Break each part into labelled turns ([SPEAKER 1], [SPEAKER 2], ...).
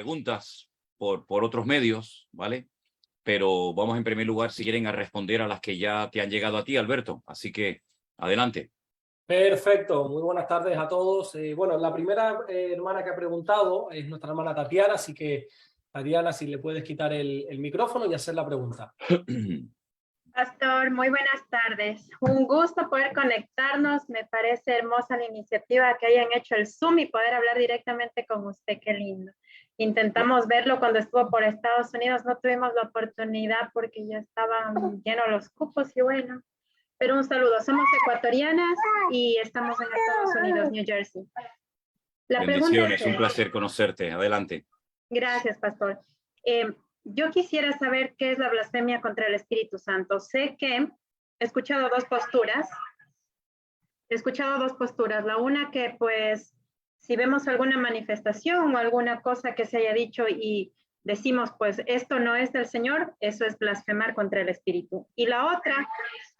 [SPEAKER 1] preguntas por otros medios, ¿vale? Pero vamos en primer lugar, si quieren, a responder a las que ya te han llegado a ti, Alberto. Así que, adelante.
[SPEAKER 2] Perfecto, muy buenas tardes a todos. Bueno, la primera hermana que ha preguntado es nuestra hermana Tatiana, así que Tatiana, si le puedes quitar el micrófono y hacer la pregunta.
[SPEAKER 3] Pastor, muy buenas tardes. Un gusto poder conectarnos. Me parece hermosa la iniciativa que hayan hecho el Zoom y poder hablar directamente con usted. Qué lindo. Intentamos verlo cuando estuvo por Estados Unidos. No tuvimos la oportunidad porque ya estaban llenos los cupos y bueno. Pero un saludo. Somos ecuatorianas y estamos en Estados Unidos, New Jersey. La
[SPEAKER 1] Bendiciones,
[SPEAKER 3] pregunta es,
[SPEAKER 1] un placer conocerte. Adelante.
[SPEAKER 3] Gracias, Pastor. Yo quisiera saber qué es la blasfemia contra el Espíritu Santo. Sé que he escuchado dos posturas. La una que, pues, si vemos alguna manifestación o alguna cosa que se haya dicho y decimos, pues, esto no es del Señor, eso es blasfemar contra el Espíritu. Y la otra,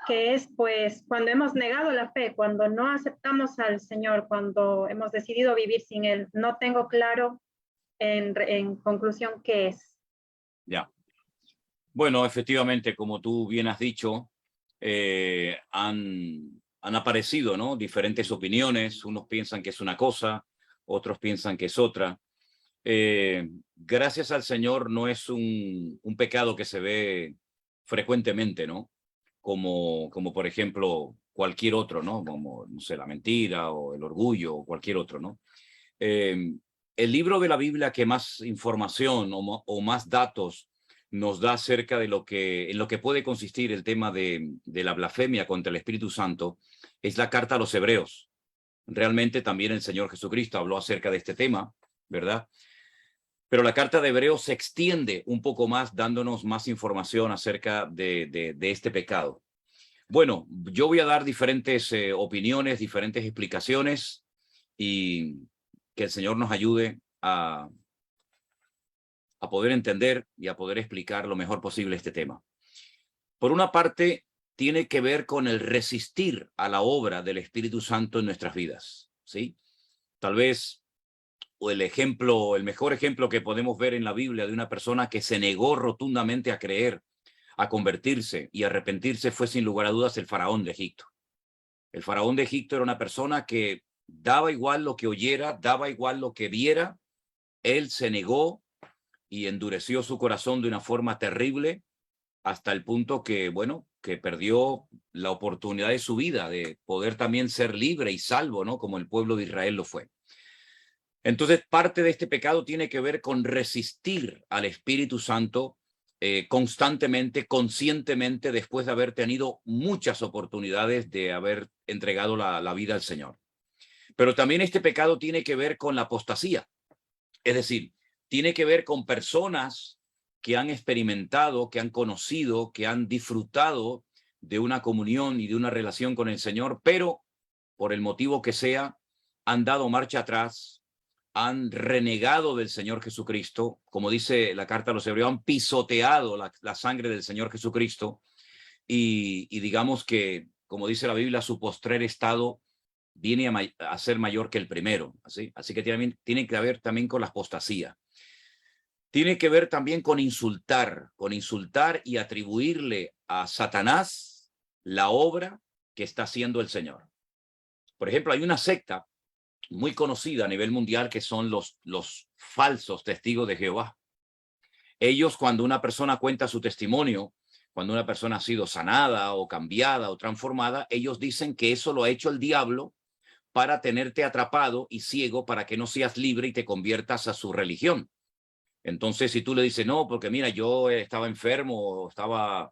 [SPEAKER 3] que es, pues, cuando hemos negado la fe, cuando no aceptamos al Señor, cuando hemos decidido vivir sin Él, no tengo claro en conclusión qué es.
[SPEAKER 1] Ya. Bueno, efectivamente, como tú bien has dicho, han aparecido, ¿no?, diferentes opiniones. Unos piensan que es una cosa, otros piensan que es otra. Gracias al Señor no es un pecado que se ve frecuentemente, ¿no? Como por ejemplo cualquier otro, ¿no? Como, no sé, la mentira o el orgullo o cualquier otro, ¿no? El libro de la Biblia que más información o más datos nos da acerca de en lo que puede consistir el tema de la blasfemia contra el Espíritu Santo es la carta a los Hebreos. Realmente también el Señor Jesucristo habló acerca de este tema, ¿verdad? Pero la carta de Hebreos se extiende un poco más, dándonos más información acerca de este pecado. Bueno, yo voy a dar diferentes opiniones, diferentes explicaciones y que el Señor nos ayude a poder entender y a poder explicar lo mejor posible este tema. Por una parte, tiene que ver con el resistir a la obra del Espíritu Santo en nuestras vidas, ¿sí? Tal vez el mejor ejemplo que podemos ver en la Biblia de una persona que se negó rotundamente a creer, a convertirse y arrepentirse fue sin lugar a dudas el faraón de Egipto. El faraón de Egipto era una persona que daba igual lo que oyera, daba igual lo que viera, él se negó y endureció su corazón de una forma terrible hasta el punto que, bueno, que perdió la oportunidad de su vida de poder también ser libre y salvo, ¿no? Como el pueblo de Israel lo fue. Entonces, parte de este pecado tiene que ver con resistir al Espíritu Santo constantemente, conscientemente, después de haber tenido muchas oportunidades de haber entregado la vida al Señor. Pero también este pecado tiene que ver con la apostasía. Es decir, tiene que ver con personas que han experimentado, que han conocido, que han disfrutado de una comunión y de una relación con el Señor, pero por el motivo que sea, han dado marcha atrás, han renegado del Señor Jesucristo, como dice la carta a los Hebreos, han pisoteado la sangre del Señor Jesucristo y digamos que, como dice la Biblia, su postrer estado viene a ser mayor que el primero. Así que tiene que ver también con la apostasía. Tiene que ver también con insultar y atribuirle a Satanás la obra que está haciendo el Señor. Por ejemplo, hay una secta muy conocida a nivel mundial que son los falsos testigos de Jehová. Ellos, cuando una persona cuenta su testimonio, cuando una persona ha sido sanada o cambiada o transformada, ellos dicen que eso lo ha hecho el diablo para tenerte atrapado y ciego para que no seas libre y te conviertas a su religión. Entonces, si tú le dices, no, porque mira, yo estaba enfermo, estaba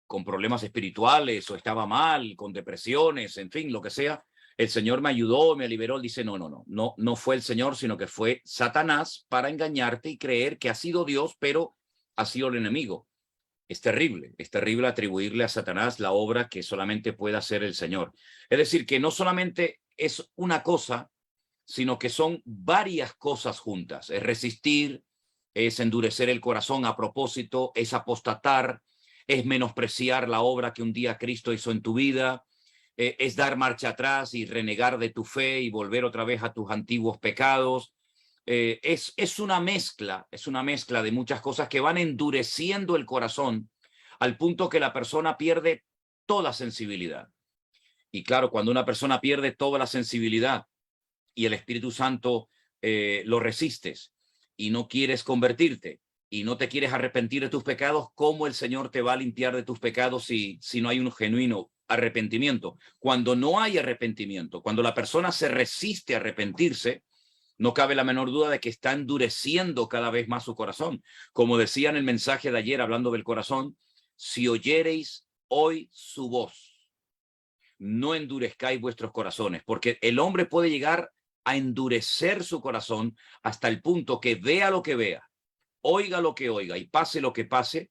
[SPEAKER 1] con problemas espirituales o estaba mal, con depresiones, en fin, lo que sea, el Señor me ayudó, me liberó. Él dice, no fue el Señor, sino que fue Satanás para engañarte y creer que ha sido Dios, pero ha sido el enemigo. Es terrible atribuirle a Satanás la obra que solamente puede hacer el Señor. Es decir, que no solamente es una cosa, sino que son varias cosas juntas. Es resistir, es endurecer el corazón a propósito, es apostatar, es menospreciar la obra que un día Cristo hizo en tu vida, es dar marcha atrás y renegar de tu fe y volver otra vez a tus antiguos pecados. es una mezcla de muchas cosas que van endureciendo el corazón al punto que la persona pierde toda sensibilidad. Y claro, cuando una persona pierde toda la sensibilidad y el Espíritu Santo lo resistes y no quieres convertirte y no te quieres arrepentir de tus pecados, ¿cómo el Señor te va a limpiar de tus pecados si no hay un genuino arrepentimiento? Cuando no hay arrepentimiento, cuando la persona se resiste a arrepentirse, no cabe la menor duda de que está endureciendo cada vez más su corazón. Como decía en el mensaje de ayer hablando del corazón, si oyereis hoy su voz, no endurezcáis vuestros corazones, porque el hombre puede llegar a endurecer su corazón hasta el punto que vea lo que vea, oiga lo que oiga y pase lo que pase,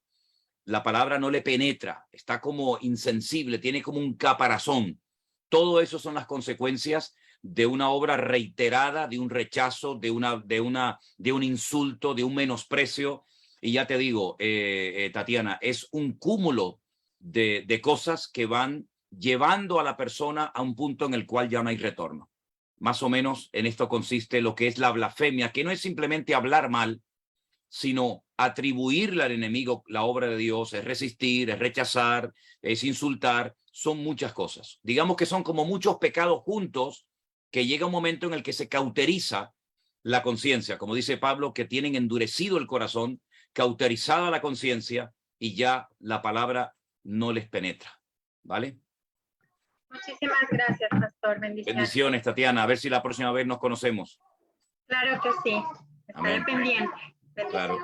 [SPEAKER 1] la palabra no le penetra, está como insensible, tiene como un caparazón. Todo eso son las consecuencias de una obra reiterada, de un rechazo, de un insulto, de un menosprecio. Y ya te digo, Tatiana, es un cúmulo de cosas que van llevando a la persona a un punto en el cual ya no hay retorno. Más o menos en esto consiste lo que es la blasfemia, que no es simplemente hablar mal, sino atribuirle al enemigo la obra de Dios, es resistir, es rechazar, es insultar, son muchas cosas. Digamos que son como muchos pecados juntos, que llega un momento en el que se cauteriza la conciencia, como dice Pablo, que tienen endurecido el corazón, cauterizada la conciencia y ya la palabra no les penetra, ¿vale?
[SPEAKER 3] Muchísimas gracias, pastor. Bendiciones.
[SPEAKER 1] Bendiciones, Tatiana. A ver si la próxima vez nos conocemos.
[SPEAKER 3] Claro que sí. Estaré
[SPEAKER 1] Amén.
[SPEAKER 3] pendiente.
[SPEAKER 1] Claro.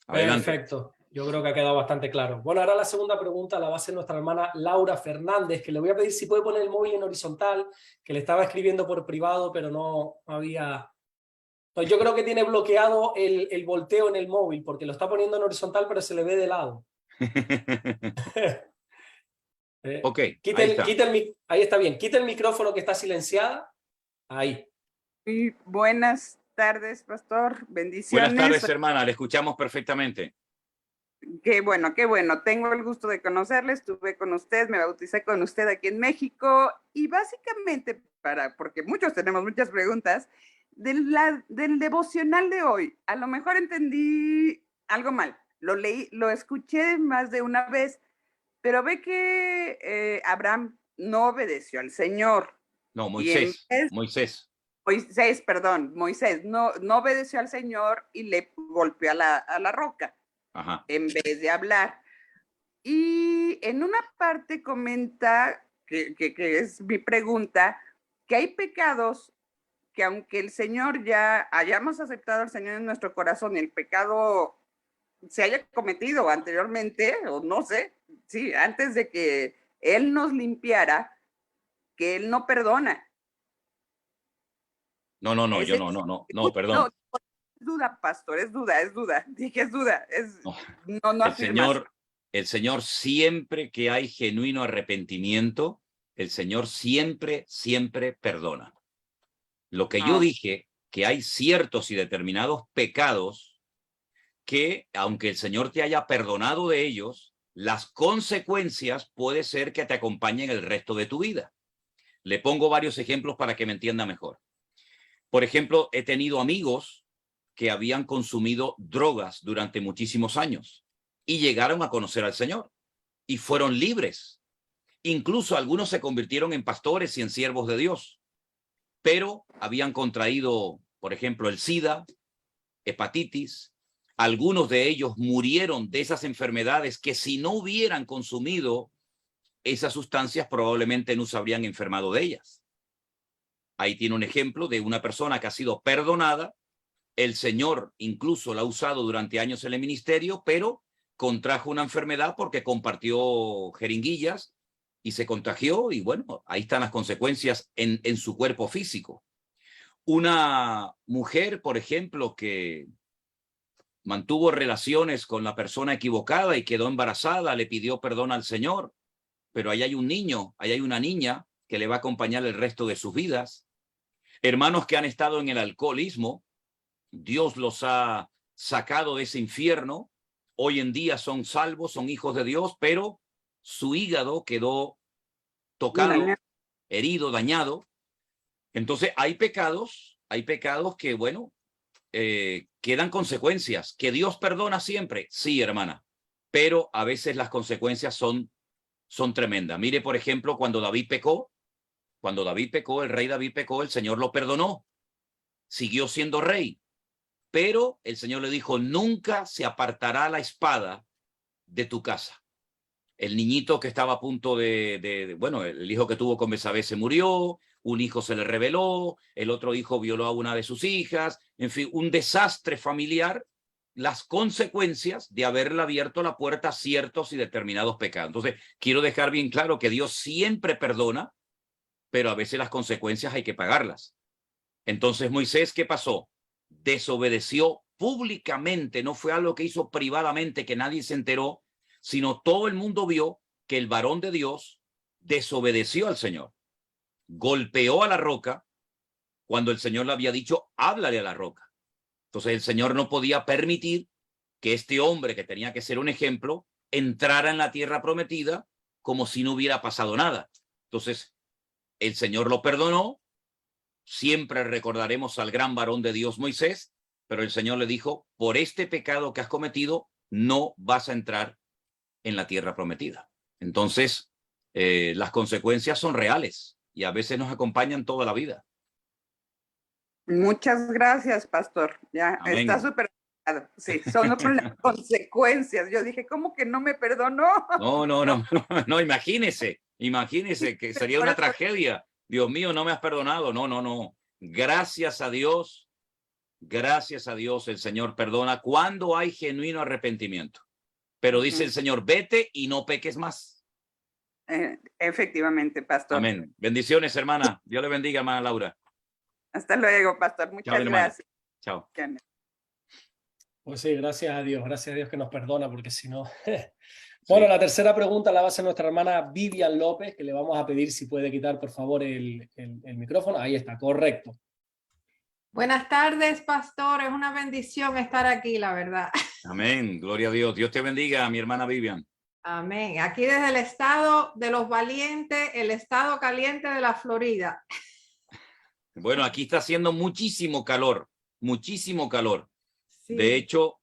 [SPEAKER 1] Adelante.
[SPEAKER 2] Perfecto. Yo creo que ha quedado bastante claro. Bueno, ahora la segunda pregunta la va a hacer nuestra hermana Laura Fernández, que le voy a pedir si puede poner el móvil en horizontal, que le estaba escribiendo por privado, pero no había... No, yo creo que tiene bloqueado el volteo en el móvil, porque lo está poniendo en horizontal, pero se le ve de lado.
[SPEAKER 1] Ok,
[SPEAKER 2] ahí está bien. Quita el micrófono que está silenciada. Ahí.
[SPEAKER 4] Sí, buenas tardes, pastor. Bendiciones.
[SPEAKER 1] Buenas tardes, hermana. Le escuchamos perfectamente.
[SPEAKER 4] Qué bueno, qué bueno. Tengo el gusto de conocerle. Estuve con usted, me bauticé con usted aquí en México y básicamente porque muchos tenemos muchas preguntas, del devocional de hoy. A lo mejor entendí algo mal. Lo leí, lo escuché más de una vez, pero ve que Abraham no obedeció al Señor.
[SPEAKER 1] No, Moisés
[SPEAKER 4] no obedeció al Señor y le golpeó a la roca.
[SPEAKER 1] Ajá.
[SPEAKER 4] En vez de hablar. Y en una parte comenta, que es mi pregunta, que hay pecados que aunque el Señor ya hayamos aceptado al Señor en nuestro corazón y el pecado se haya cometido anteriormente, o no sé, sí, antes de que Él nos limpiara, que Él no perdona.
[SPEAKER 1] No, perdón.
[SPEAKER 4] No, es duda, pastor, es duda. Dije, es duda. No
[SPEAKER 1] el Señor siempre que hay genuino arrepentimiento, el Señor siempre perdona. Lo que yo dije, que hay ciertos y determinados pecados que, aunque el Señor te haya perdonado de ellos, las consecuencias puede ser que te acompañen el resto de tu vida. Le pongo varios ejemplos para que me entienda mejor. Por ejemplo, he tenido amigos que habían consumido drogas durante muchísimos años y llegaron a conocer al Señor y fueron libres. Incluso algunos se convirtieron en pastores y en siervos de Dios, pero habían contraído, por ejemplo, el SIDA, hepatitis. Algunos de ellos murieron de esas enfermedades que si no hubieran consumido esas sustancias probablemente no se habrían enfermado de ellas. Ahí tiene un ejemplo de una persona que ha sido perdonada. El Señor incluso la ha usado durante años en el ministerio, pero contrajo una enfermedad porque compartió jeringuillas y se contagió y bueno, ahí están las consecuencias en su cuerpo físico. Una mujer, por ejemplo, que mantuvo relaciones con la persona equivocada y quedó embarazada, le pidió perdón al Señor, pero ahí hay un niño, ahí hay una niña que le va a acompañar el resto de sus vidas. Hermanos que han estado en el alcoholismo, Dios los ha sacado de ese infierno, hoy en día son salvos, son hijos de Dios, pero su hígado quedó tocado, herido, dañado. Entonces hay pecados hay pecados que, bueno, quedan consecuencias. ¿Que Dios perdona siempre? Sí, hermana, pero a veces las consecuencias son tremendas. Mire, por ejemplo, cuando David pecó, el rey David pecó, el Señor lo perdonó, siguió siendo rey, pero el Señor le dijo, nunca se apartará la espada de tu casa. El niñito que estaba a punto bueno, el hijo que tuvo con Betsabé se murió, un hijo se le rebeló, el otro hijo violó a una de sus hijas, en fin, un desastre familiar, las consecuencias de haberle abierto la puerta a ciertos y determinados pecados. Entonces, quiero dejar bien claro que Dios siempre perdona, pero a veces las consecuencias hay que pagarlas. Entonces, Moisés, ¿qué pasó? Desobedeció públicamente, no fue algo que hizo privadamente, que nadie se enteró, sino todo el mundo vio que el varón de Dios desobedeció al Señor. Golpeó a la roca cuando el Señor le había dicho, háblale a la roca. Entonces el Señor no podía permitir que este hombre, que tenía que ser un ejemplo, entrara en la tierra prometida como si no hubiera pasado nada. Entonces el Señor lo perdonó. Siempre recordaremos al gran varón de Dios Moisés, pero el Señor le dijo, por este pecado que has cometido, no vas a entrar en la tierra prometida. Entonces, las consecuencias son reales y a veces nos acompañan toda la vida.
[SPEAKER 4] Muchas gracias, pastor. Ya
[SPEAKER 1] Amén.
[SPEAKER 4] está súper. Sí, son las consecuencias. Yo dije, ¿cómo que no me perdonó?
[SPEAKER 1] No, imagínese que sería una tragedia. Dios mío, no me has perdonado. No. Gracias a Dios, el Señor perdona cuando hay genuino arrepentimiento. Pero dice el Señor, vete y no peques más.
[SPEAKER 4] Efectivamente, pastor.
[SPEAKER 1] Amén. Bendiciones, hermana. Dios le bendiga, hermana Laura.
[SPEAKER 4] Hasta luego, pastor. Muchas gracias.
[SPEAKER 1] Chao.
[SPEAKER 2] Pues sí, gracias a Dios que nos perdona, porque si no... Bueno, la tercera pregunta la va a hacer nuestra hermana Vivian López, que le vamos a pedir si puede quitar, por favor, el micrófono. Ahí está, correcto.
[SPEAKER 5] Buenas tardes, pastor. Es una bendición estar aquí, la verdad.
[SPEAKER 1] Amén. Gloria a Dios. Dios te bendiga, mi hermana Vivian.
[SPEAKER 5] Amén. Aquí desde el estado de los valientes, el estado caliente de la Florida.
[SPEAKER 1] Bueno, aquí está haciendo muchísimo calor.
[SPEAKER 5] Sí.
[SPEAKER 1] De hecho,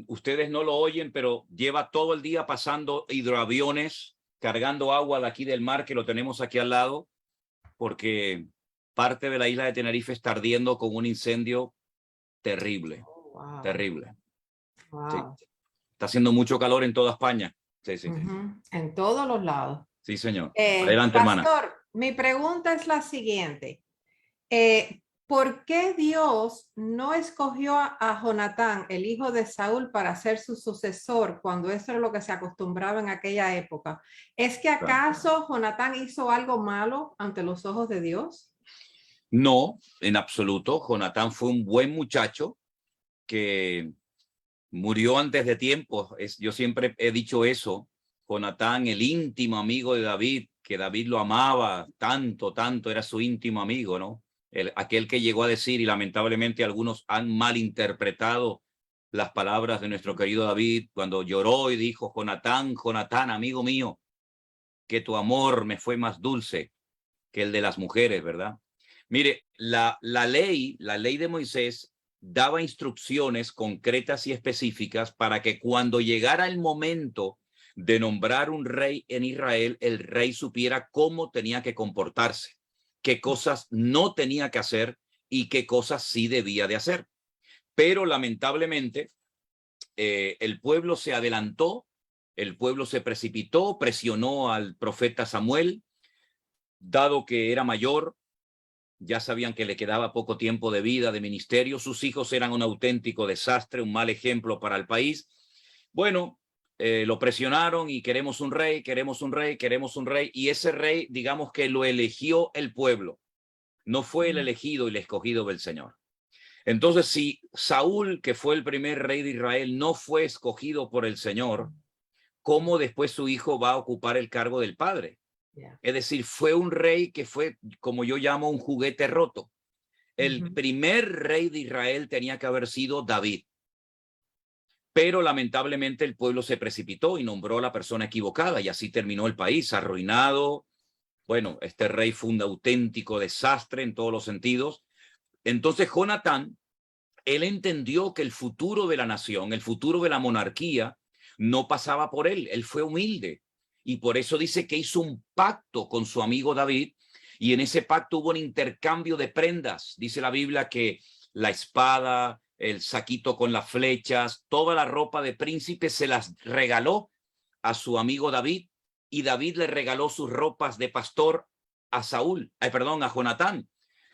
[SPEAKER 1] ustedes no lo oyen, pero lleva todo el día pasando hidroaviones, cargando agua de aquí del mar, que lo tenemos aquí al lado, porque parte de la isla de Tenerife está ardiendo con un incendio terrible.
[SPEAKER 5] Wow.
[SPEAKER 1] Terrible.
[SPEAKER 5] Wow.
[SPEAKER 1] Sí. Está haciendo mucho calor en toda España. Sí.
[SPEAKER 5] En todos los lados.
[SPEAKER 1] Sí, señor. Adelante, hermana.
[SPEAKER 5] Pastor, mi pregunta es la siguiente. ¿Por qué Dios no escogió a Jonatán, el hijo de Saúl, para ser su sucesor cuando eso era lo que se acostumbraba en aquella época? ¿Es que acaso Jonatán hizo algo malo ante los ojos de Dios?
[SPEAKER 1] No, en absoluto. Jonatán fue un buen muchacho que murió antes de tiempo. Yo siempre he dicho eso. Jonatán, el íntimo amigo de David, que David lo amaba tanto, era su íntimo amigo, ¿no? Aquel que llegó a decir, y lamentablemente algunos han malinterpretado las palabras de nuestro querido David, cuando lloró y dijo, Jonatán, amigo mío, que tu amor me fue más dulce que el de las mujeres, ¿verdad? Mire, la ley de Moisés daba instrucciones concretas y específicas para que cuando llegara el momento de nombrar un rey en Israel, el rey supiera cómo tenía que comportarse, qué cosas no tenía que hacer y qué cosas sí debía de hacer. Pero lamentablemente el pueblo se adelantó, el pueblo se precipitó, presionó al profeta Samuel, dado que era mayor, ya sabían que le quedaba poco tiempo de vida, de ministerio, sus hijos eran un auténtico desastre, un mal ejemplo para el país. Bueno, lo presionaron y queremos un rey, y ese rey, digamos que lo eligió el pueblo, no fue el elegido y el escogido del Señor. Entonces, si Saúl, que fue el primer rey de Israel, no fue escogido por el Señor, ¿cómo después su hijo va a ocupar el cargo del padre? Es decir, fue un rey que fue, como yo llamo, un juguete roto. El primer rey de Israel tenía que haber sido David. Pero lamentablemente el pueblo se precipitó y nombró a la persona equivocada, y así terminó el país arruinado. Bueno, este rey fue un auténtico desastre en todos los sentidos. Entonces Jonatán, él entendió que el futuro de la nación, el futuro de la monarquía, no pasaba por él. Él fue humilde. Y por eso dice que hizo un pacto con su amigo David. Y en ese pacto hubo un intercambio de prendas. Dice la Biblia que la espada, el saquito con las flechas, toda la ropa de príncipe se las regaló a su amigo David. Y David le regaló sus ropas de pastor a a Jonatán.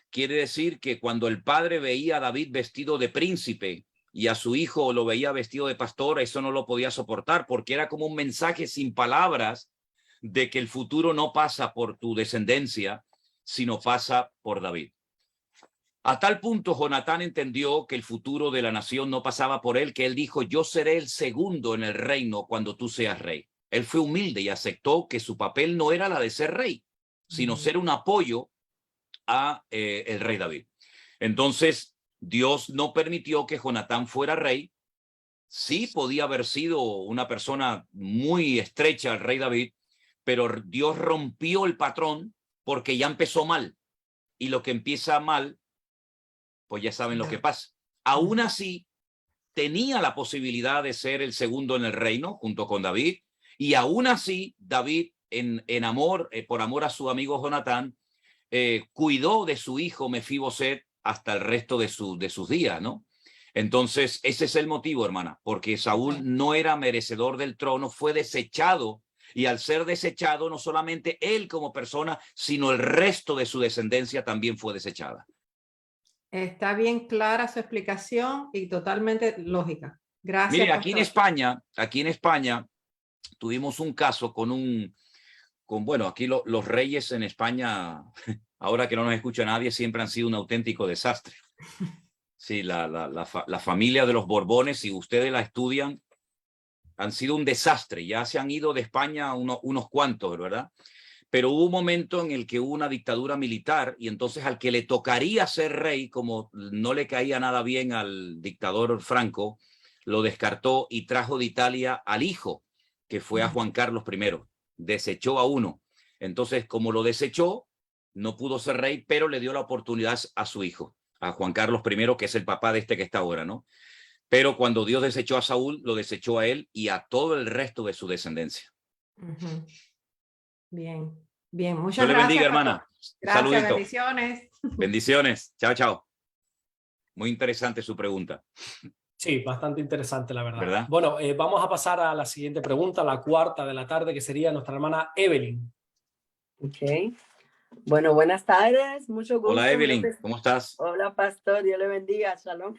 [SPEAKER 1] Quiere decir que cuando el padre veía a David vestido de príncipe y a su hijo lo veía vestido de pastor, eso no lo podía soportar, porque era como un mensaje sin palabras de que el futuro no pasa por tu descendencia, sino pasa por David. A tal punto Jonatán entendió que el futuro de la nación no pasaba por él, que él dijo: yo seré el segundo en el reino cuando tú seas rey. Él fue humilde y aceptó que su papel no era la de ser rey, sino ser un apoyo a el rey David. Entonces Dios no permitió que Jonatán fuera rey. Sí podía haber sido una persona muy estrecha al rey David, pero Dios rompió el patrón porque ya empezó mal, y lo que empieza mal, pues ya saben lo que pasa. Aún así tenía la posibilidad de ser el segundo en el reino junto con David, y aún así David en amor, por amor a su amigo Jonatán, cuidó de su hijo Mefiboset hasta el resto de sus días, ¿no? Entonces, ese es el motivo, hermana, porque Saúl no era merecedor del trono, fue desechado, y al ser desechado, no solamente él como persona, sino el resto de su descendencia también fue desechada.
[SPEAKER 5] Está bien clara su explicación y totalmente lógica. Gracias.
[SPEAKER 1] Mire, aquí en España tuvimos un caso bueno, aquí los reyes en España, ahora que no nos escucha nadie, siempre han sido un auténtico desastre. Sí, la familia de los Borbones, si ustedes la estudian, han sido un desastre. Ya se han ido de España unos cuantos, ¿verdad? Pero hubo un momento en el que hubo una dictadura militar, y entonces al que le tocaría ser rey, como no le caía nada bien al dictador Franco, lo descartó y trajo de Italia al hijo, que fue a Juan Carlos I. Desechó a uno. Entonces, como lo desechó, no pudo ser rey, pero le dio la oportunidad a su hijo, a Juan Carlos I, que es el papá de este que está ahora, ¿no? Pero cuando Dios desechó a Saúl, lo desechó a él y a todo el resto de su descendencia.
[SPEAKER 5] Bien, bien. Muchas
[SPEAKER 1] Dios le
[SPEAKER 5] gracias.
[SPEAKER 1] bendiga, hermana.
[SPEAKER 5] Gracias,
[SPEAKER 1] Saludito.
[SPEAKER 5] bendiciones.
[SPEAKER 1] Bendiciones. Chao, chao. Muy interesante su pregunta.
[SPEAKER 2] Sí, bastante interesante, la verdad.
[SPEAKER 1] ¿Verdad?
[SPEAKER 2] Bueno, vamos a pasar a la siguiente pregunta, la cuarta de la tarde, que sería nuestra hermana Evelyn.
[SPEAKER 6] Ok. Bueno, buenas tardes. Mucho gusto.
[SPEAKER 1] Hola, Evelyn. ¿Cómo estás?
[SPEAKER 6] Hola, pastor. Dios le bendiga. Shalom.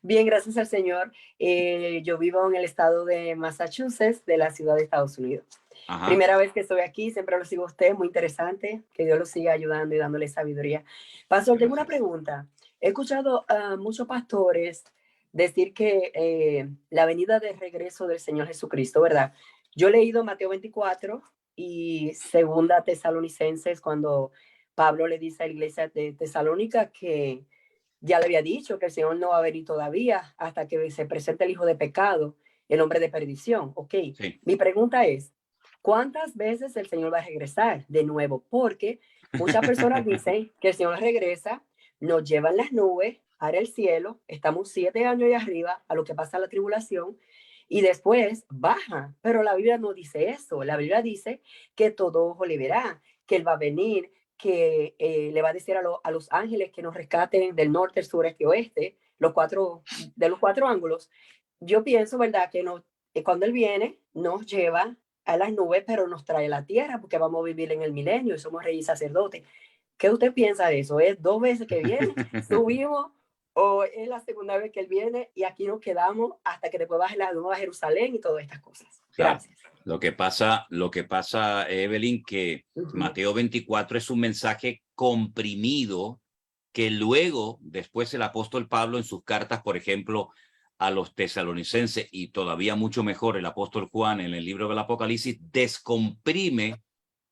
[SPEAKER 6] Bien, gracias al Señor. Yo vivo en el estado de Massachusetts, de la ciudad de Estados Unidos.
[SPEAKER 1] Ajá.
[SPEAKER 6] Primera vez que estoy aquí, siempre lo sigo a usted, muy interesante. Que Dios lo siga ayudando y dándole sabiduría. Pastor, tengo una pregunta. He escuchado a muchos pastores decir que la venida de regreso del Señor Jesucristo, ¿verdad? Yo he leído Mateo 24 y Segunda Tesalonicenses, cuando Pablo le dice a la iglesia de Tesalónica que ya le había dicho que el Señor no va a venir todavía hasta que se presente el hijo de pecado, el hombre de perdición. Ok,
[SPEAKER 1] sí. Mi
[SPEAKER 6] pregunta es, ¿cuántas veces el Señor va a regresar de nuevo? Porque muchas personas dicen que el Señor regresa, nos lleva en las nubes para el cielo, estamos 7 años ahí arriba a lo que pasa la tribulación, y después baja. Pero la Biblia no dice eso. La Biblia dice que todo ojo le verá, que Él va a venir, que le va a decir a los ángeles que nos rescaten del norte, el sur, este, oeste, de los cuatro ángulos. Yo pienso, ¿verdad?, que cuando Él viene, nos lleva a las nubes, pero nos trae a la tierra, porque vamos a vivir en el milenio y somos reyes y sacerdotes. ¿Qué usted piensa de eso? ¿Es 2 veces que viene, subimos, o es la segunda vez que Él viene y aquí nos quedamos hasta que después baje la Nueva Jerusalén y todas estas cosas? Gracias.
[SPEAKER 1] Claro. Lo que pasa, Evelyn, que Mateo 24 es un mensaje comprimido que luego, después el apóstol Pablo en sus cartas, por ejemplo, a los tesalonicenses, y todavía mucho mejor el apóstol Juan en el libro del Apocalipsis, descomprime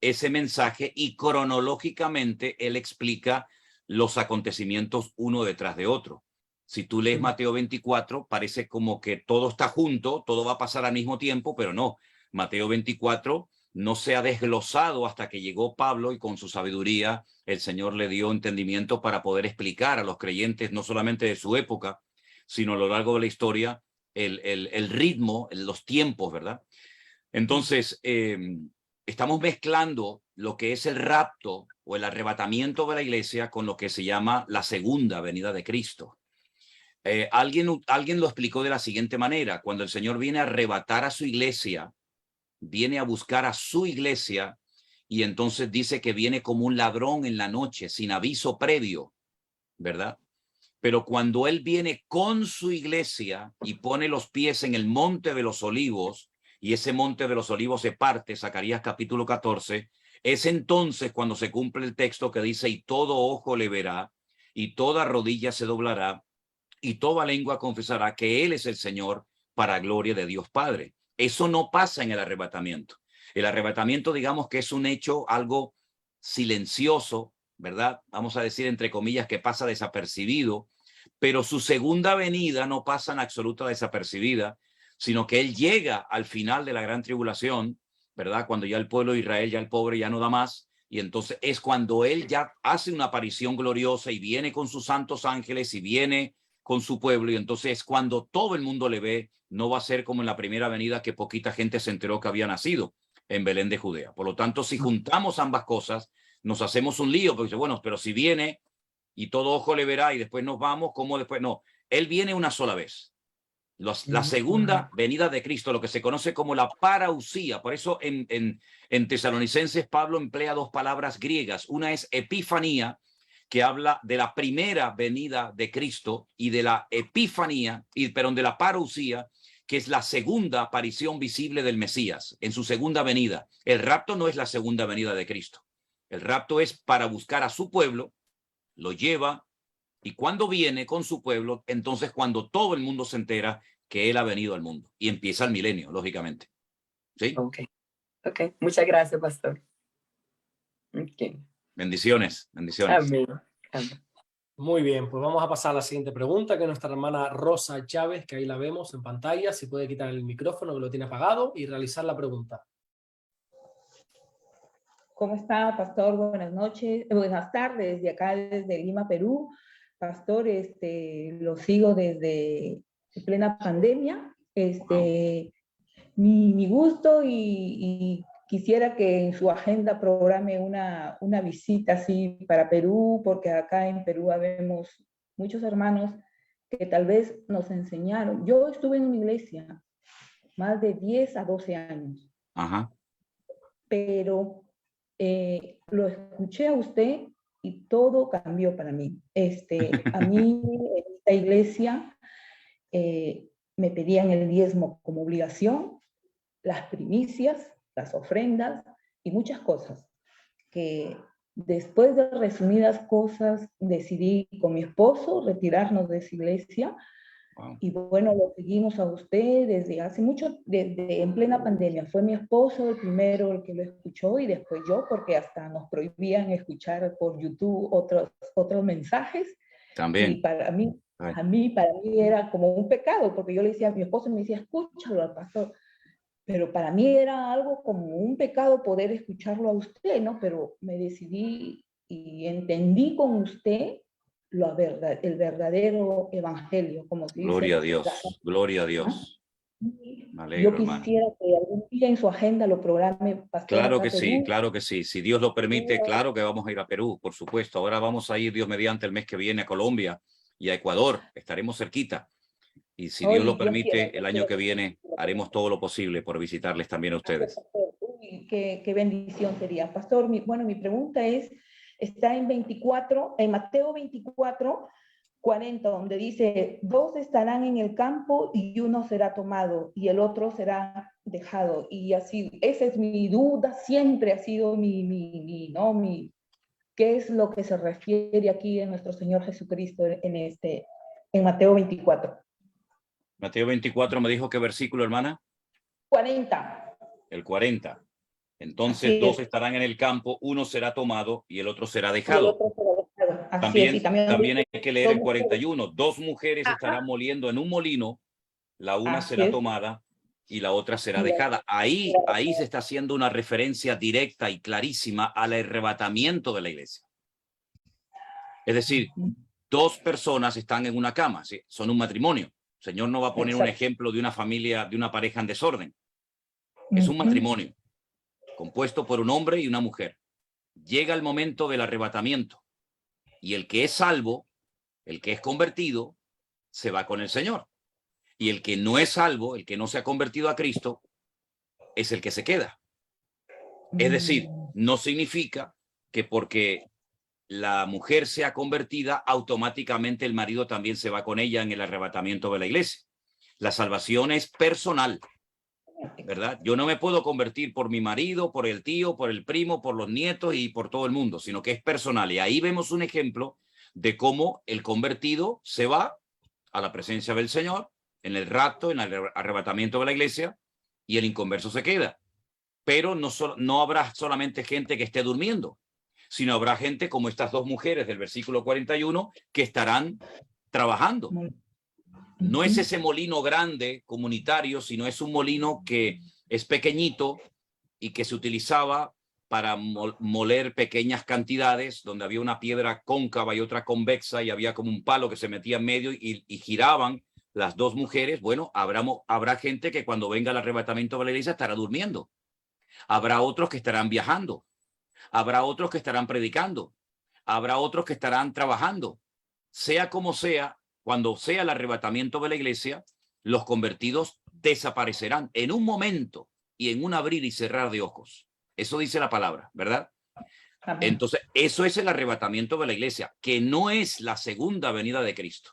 [SPEAKER 1] ese mensaje y cronológicamente él explica los acontecimientos uno detrás de otro. Si tú lees Mateo 24, parece como que todo está junto, todo va a pasar al mismo tiempo, pero no. Mateo 24 no se ha desglosado hasta que llegó Pablo y con su sabiduría el Señor le dio entendimiento para poder explicar a los creyentes, no solamente de su época, sino a lo largo de la historia, el ritmo, los tiempos, ¿verdad? Entonces, estamos mezclando lo que es el rapto o el arrebatamiento de la iglesia con lo que se llama la segunda venida de Cristo. Alguien lo explicó de la siguiente manera: cuando el Señor viene a arrebatar a su iglesia, viene a buscar a su iglesia, y entonces dice que viene como un ladrón en la noche, sin aviso previo, ¿verdad? Pero cuando Él viene con su iglesia y pone los pies en el monte de los olivos, y ese monte de los olivos se parte, Zacarías capítulo 14, es entonces cuando se cumple el texto que dice: y todo ojo le verá, y toda rodilla se doblará, y toda lengua confesará que Él es el Señor, para gloria de Dios Padre. Eso no pasa en el arrebatamiento. El arrebatamiento, digamos que es un hecho, algo silencioso, ¿verdad? Vamos a decir, entre comillas, que pasa desapercibido, pero su segunda venida no pasa en absoluta desapercibida, sino que Él llega al final de la gran tribulación, ¿verdad? Cuando ya el pueblo de Israel, ya el pobre ya no da más, y entonces es cuando Él ya hace una aparición gloriosa y viene con sus santos ángeles y viene con su pueblo, y entonces es cuando todo el mundo le ve. No va a ser como en la primera venida, que poquita gente se enteró que había nacido en Belén de Judea. Por lo tanto, si juntamos ambas cosas, nos hacemos un lío, porque dice, bueno, pero si viene y todo ojo le verá y después nos vamos, ¿cómo después? No, Él viene una sola vez. La segunda venida de Cristo, lo que se conoce como la parausía. Por eso en Tesalonicenses Pablo emplea dos palabras griegas. Una es epifanía, que habla de la primera venida de Cristo, y de la epifanía, pero de la parousia, que es la segunda aparición visible del Mesías en su segunda venida. El rapto no es la segunda venida de Cristo. El rapto es para buscar a su pueblo, lo lleva, y cuando viene con su pueblo, entonces cuando todo el mundo se entera que Él ha venido al mundo, y empieza el milenio, lógicamente. ¿Sí?
[SPEAKER 6] Ok. Muchas gracias, pastor. Okay.
[SPEAKER 1] Bendiciones, bendiciones.
[SPEAKER 6] Amén. Amén.
[SPEAKER 2] Muy bien, pues vamos a pasar a la siguiente pregunta, que es nuestra hermana Rosa Chávez, que ahí la vemos en pantalla. Si puede quitar el micrófono, que lo tiene apagado, y realizar la pregunta.
[SPEAKER 7] ¿Cómo está, pastor? Buenas noches, buenas tardes, de acá desde Lima, Perú. Pastor, lo sigo desde plena pandemia. Mi gusto, y quisiera que en su agenda programe una visita así para Perú, porque acá en Perú habemos muchos hermanos que tal vez nos enseñaron. Yo estuve en una iglesia más de 10 a 12 años.
[SPEAKER 1] Ajá.
[SPEAKER 7] Pero lo escuché a usted y todo cambió para mí. A mí en esta iglesia me pedían el diezmo como obligación, las primicias, las ofrendas y muchas cosas, que después de resumidas cosas decidí con mi esposo retirarnos de esa iglesia.
[SPEAKER 1] Wow.
[SPEAKER 7] Y bueno, lo seguimos a usted desde hace mucho, desde en plena pandemia. Fue mi esposo el primero el que lo escuchó, y después yo, porque hasta nos prohibían escuchar por YouTube otros mensajes.
[SPEAKER 1] También.
[SPEAKER 7] Y para mí era como un pecado, porque yo le decía a mi esposo, me decía, escúchalo al pastor. Pero para mí era algo como un pecado poder escucharlo a usted, ¿no? Pero me decidí y entendí con usted el verdadero evangelio, como se dice.
[SPEAKER 1] Gloria a Dios, gloria a Dios. Me alegro,
[SPEAKER 7] Yo quisiera que algún día en su agenda lo programe, pastor.
[SPEAKER 1] Claro que sí, claro que sí. Si Dios lo permite, claro que vamos a ir a Perú, por supuesto. Ahora vamos a ir, Dios mediante, el mes que viene a Colombia y a Ecuador. Estaremos cerquita. Y si Dios lo permite, el año que viene haremos todo lo posible por visitarles también a ustedes.
[SPEAKER 7] Uy, qué bendición sería. Pastor, mi pregunta está en Mateo 24, 40, donde dice, 2 estarán en el campo y uno será tomado y el otro será dejado. Y así, esa es mi duda, siempre ha sido ¿qué es lo que se refiere aquí en nuestro Señor Jesucristo en Mateo 24?
[SPEAKER 1] Mateo 24 me dijo qué versículo, hermana.
[SPEAKER 7] 40.
[SPEAKER 1] El 40. Entonces 2 estarán en el campo, uno será tomado y el otro será dejado. También hay que leer el 41. 2 mujeres estarán moliendo en un molino, la una será tomada y la otra será dejada. Ahí se está haciendo una referencia directa y clarísima al arrebatamiento de la iglesia. Es decir, dos personas están en una cama, ¿sí? Son un matrimonio. El Señor no va a poner un ejemplo de una familia, de una pareja en desorden. Es un matrimonio compuesto por un hombre y una mujer. Llega el momento del arrebatamiento y el que es salvo, el que es convertido, se va con el Señor. Y el que no es salvo, el que no se ha convertido a Cristo, es el que se queda. Es decir, no significa que porque la mujer sea convertida, automáticamente el marido también se va con ella en el arrebatamiento de la iglesia. La salvación es personal, ¿verdad? Yo no me puedo convertir por mi marido, por el tío, por el primo, por los nietos y por todo el mundo, sino que es personal. Y ahí vemos un ejemplo de cómo el convertido se va a la presencia del Señor en el rapto, en el arrebatamiento de la iglesia, y el inconverso se queda. Pero no habrá solamente gente que esté durmiendo, sino habrá gente como estas dos mujeres del versículo 41 que estarán trabajando. No es ese molino grande comunitario, sino es un molino que es pequeñito y que se utilizaba para moler pequeñas cantidades, donde había una piedra cóncava y otra convexa y había como un palo que se metía en medio y giraban las dos mujeres. Bueno, habrá gente que cuando venga el arrebatamiento de la iglesia estará durmiendo. Habrá otros que estarán viajando. Habrá otros que estarán predicando. Habrá otros que estarán trabajando. Sea como sea, cuando sea el arrebatamiento de la iglesia, los convertidos desaparecerán en un momento y en un abrir y cerrar de ojos. Eso dice la palabra, ¿verdad? Amén. Entonces, eso es el arrebatamiento de la iglesia, que no es la segunda venida de Cristo.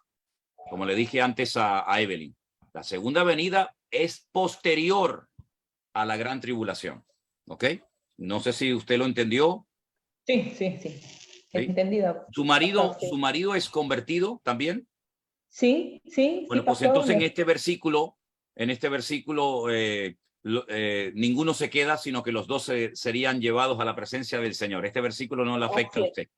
[SPEAKER 1] Como le dije antes a Evelyn, la segunda venida es posterior a la gran tribulación. ¿Ok? No sé si usted lo entendió.
[SPEAKER 7] Sí. Entendido.
[SPEAKER 1] ¿Su marido es convertido también?
[SPEAKER 7] Sí.
[SPEAKER 1] Bueno, pues entonces en este versículo, ninguno se queda, sino que los dos serían llevados a la presencia del Señor. Este versículo no le afecta a usted.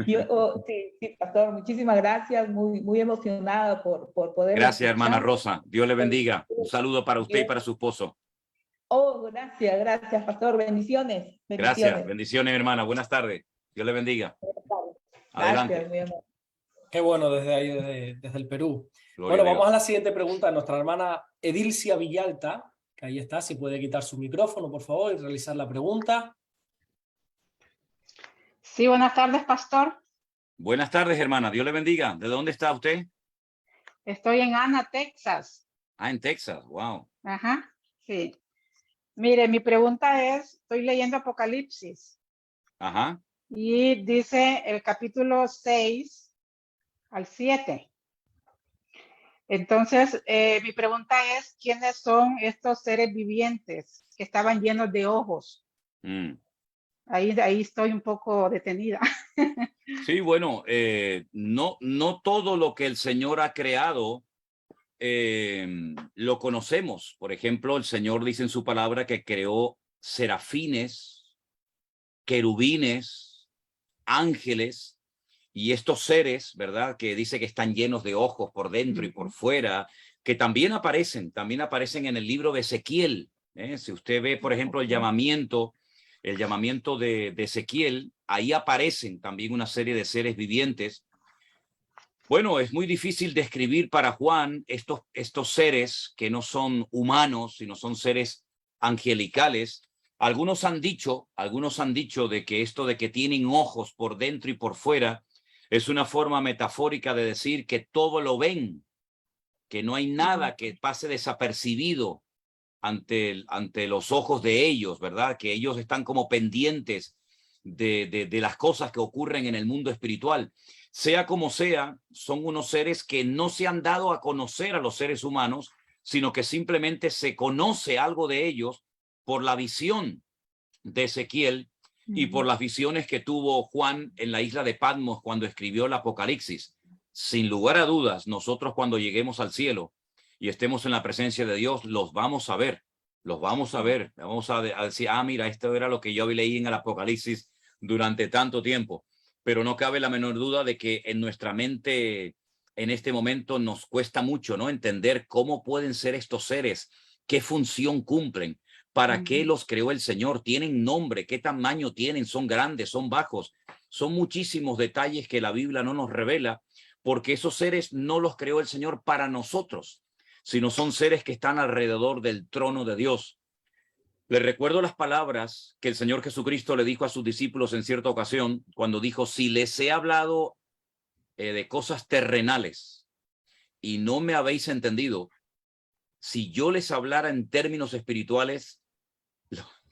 [SPEAKER 7] Sí, pastor, muchísimas gracias, muy emocionada por poder.
[SPEAKER 1] Gracias, hermana Rosa. Dios le bendiga. Un saludo para usted y para su esposo.
[SPEAKER 7] Gracias, pastor. Bendiciones.
[SPEAKER 1] Gracias, bendiciones, hermana. Buenas tardes. Dios le bendiga. Adelante.
[SPEAKER 7] Gracias, mi amor.
[SPEAKER 2] Qué bueno desde ahí, desde el Perú.
[SPEAKER 1] Gloria
[SPEAKER 2] bueno,
[SPEAKER 1] a
[SPEAKER 2] vamos a la siguiente pregunta de nuestra hermana Edilcia Villalta, que ahí está, si puede quitar su micrófono, por favor, y realizar la pregunta.
[SPEAKER 8] Sí, buenas tardes, pastor.
[SPEAKER 1] Buenas tardes, hermana. Dios le bendiga. ¿De dónde está usted?
[SPEAKER 8] Estoy en Ana, Texas.
[SPEAKER 1] Ah, en Texas. Wow.
[SPEAKER 8] Ajá, sí. Mire, mi pregunta es, estoy leyendo Apocalipsis.
[SPEAKER 1] Ajá.
[SPEAKER 8] Y dice el capítulo 6 al 7. Entonces, mi pregunta es, ¿quiénes son estos seres vivientes que estaban llenos de ojos? Ahí estoy un poco detenida.
[SPEAKER 1] Sí, bueno, no todo lo que el Señor ha creado lo conocemos. Por ejemplo, el Señor dice en su palabra que creó serafines, querubines, ángeles, y estos seres, ¿verdad? Que dice que están llenos de ojos por dentro y por fuera, que también aparecen en el libro de Ezequiel. Si usted ve, por ejemplo, el llamamiento de Ezequiel, ahí aparecen también una serie de seres vivientes. Bueno, es muy difícil describir para Juan estos seres que no son humanos, sino son seres angelicales. Algunos han dicho de que esto de que tienen ojos por dentro y por fuera es una forma metafórica de decir que todo lo ven, que no hay nada que pase desapercibido ante los ojos de ellos, ¿verdad? Que ellos están como pendientes de las cosas que ocurren en el mundo espiritual. Sea como sea, son unos seres que no se han dado a conocer a los seres humanos, sino que simplemente se conoce algo de ellos por la visión de Ezequiel y por las visiones que tuvo Juan en la isla de Patmos cuando escribió el Apocalipsis. Sin lugar a dudas, nosotros cuando lleguemos al cielo y estemos en la presencia de Dios, los vamos a ver, vamos a decir, mira, esto era lo que yo leí en el Apocalipsis durante tanto tiempo. Pero no cabe la menor duda de que en nuestra mente en este momento nos cuesta mucho, ¿no? Entender cómo pueden ser estos seres, qué función cumplen, para qué los creó el Señor, tienen nombre, qué tamaño tienen, son grandes, son bajos. Son muchísimos detalles que la Biblia no nos revela, porque esos seres no los creó el Señor para nosotros, sino son seres que están alrededor del trono de Dios. Les recuerdo las palabras que el Señor Jesucristo le dijo a sus discípulos en cierta ocasión, cuando dijo: si les he hablado de cosas terrenales y no me habéis entendido, si yo les hablara en términos espirituales,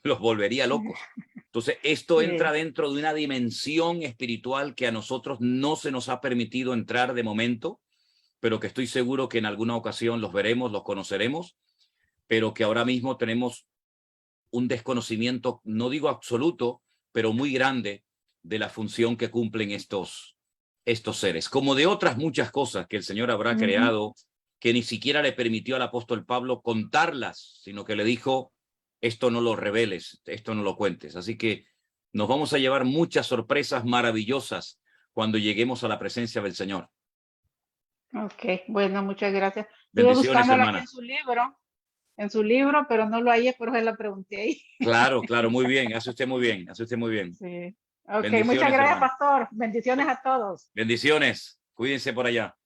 [SPEAKER 1] los volvería locos. Entonces, esto entra dentro de una dimensión espiritual que a nosotros no se nos ha permitido entrar de momento, pero que estoy seguro que en alguna ocasión los veremos, los conoceremos, pero que ahora mismo tenemos un desconocimiento, no digo absoluto, pero muy grande de la función que cumplen estos seres, como de otras muchas cosas que el Señor habrá creado, que ni siquiera le permitió al apóstol Pablo contarlas, sino que le dijo: esto no lo reveles, esto no lo cuentes. Así que nos vamos a llevar muchas sorpresas maravillosas cuando lleguemos a la presencia del Señor.
[SPEAKER 8] Ok, bueno, muchas gracias.
[SPEAKER 1] Bendiciones, hermana.
[SPEAKER 8] En su libro, pero no lo hallé, por eso la pregunté ahí.
[SPEAKER 1] Claro, claro, muy bien, hace usted muy bien, hace usted muy bien.
[SPEAKER 8] Sí. Ok, muchas gracias,
[SPEAKER 1] hermana.
[SPEAKER 8] pastor. Bendiciones a todos.
[SPEAKER 1] Bendiciones, cuídense por allá.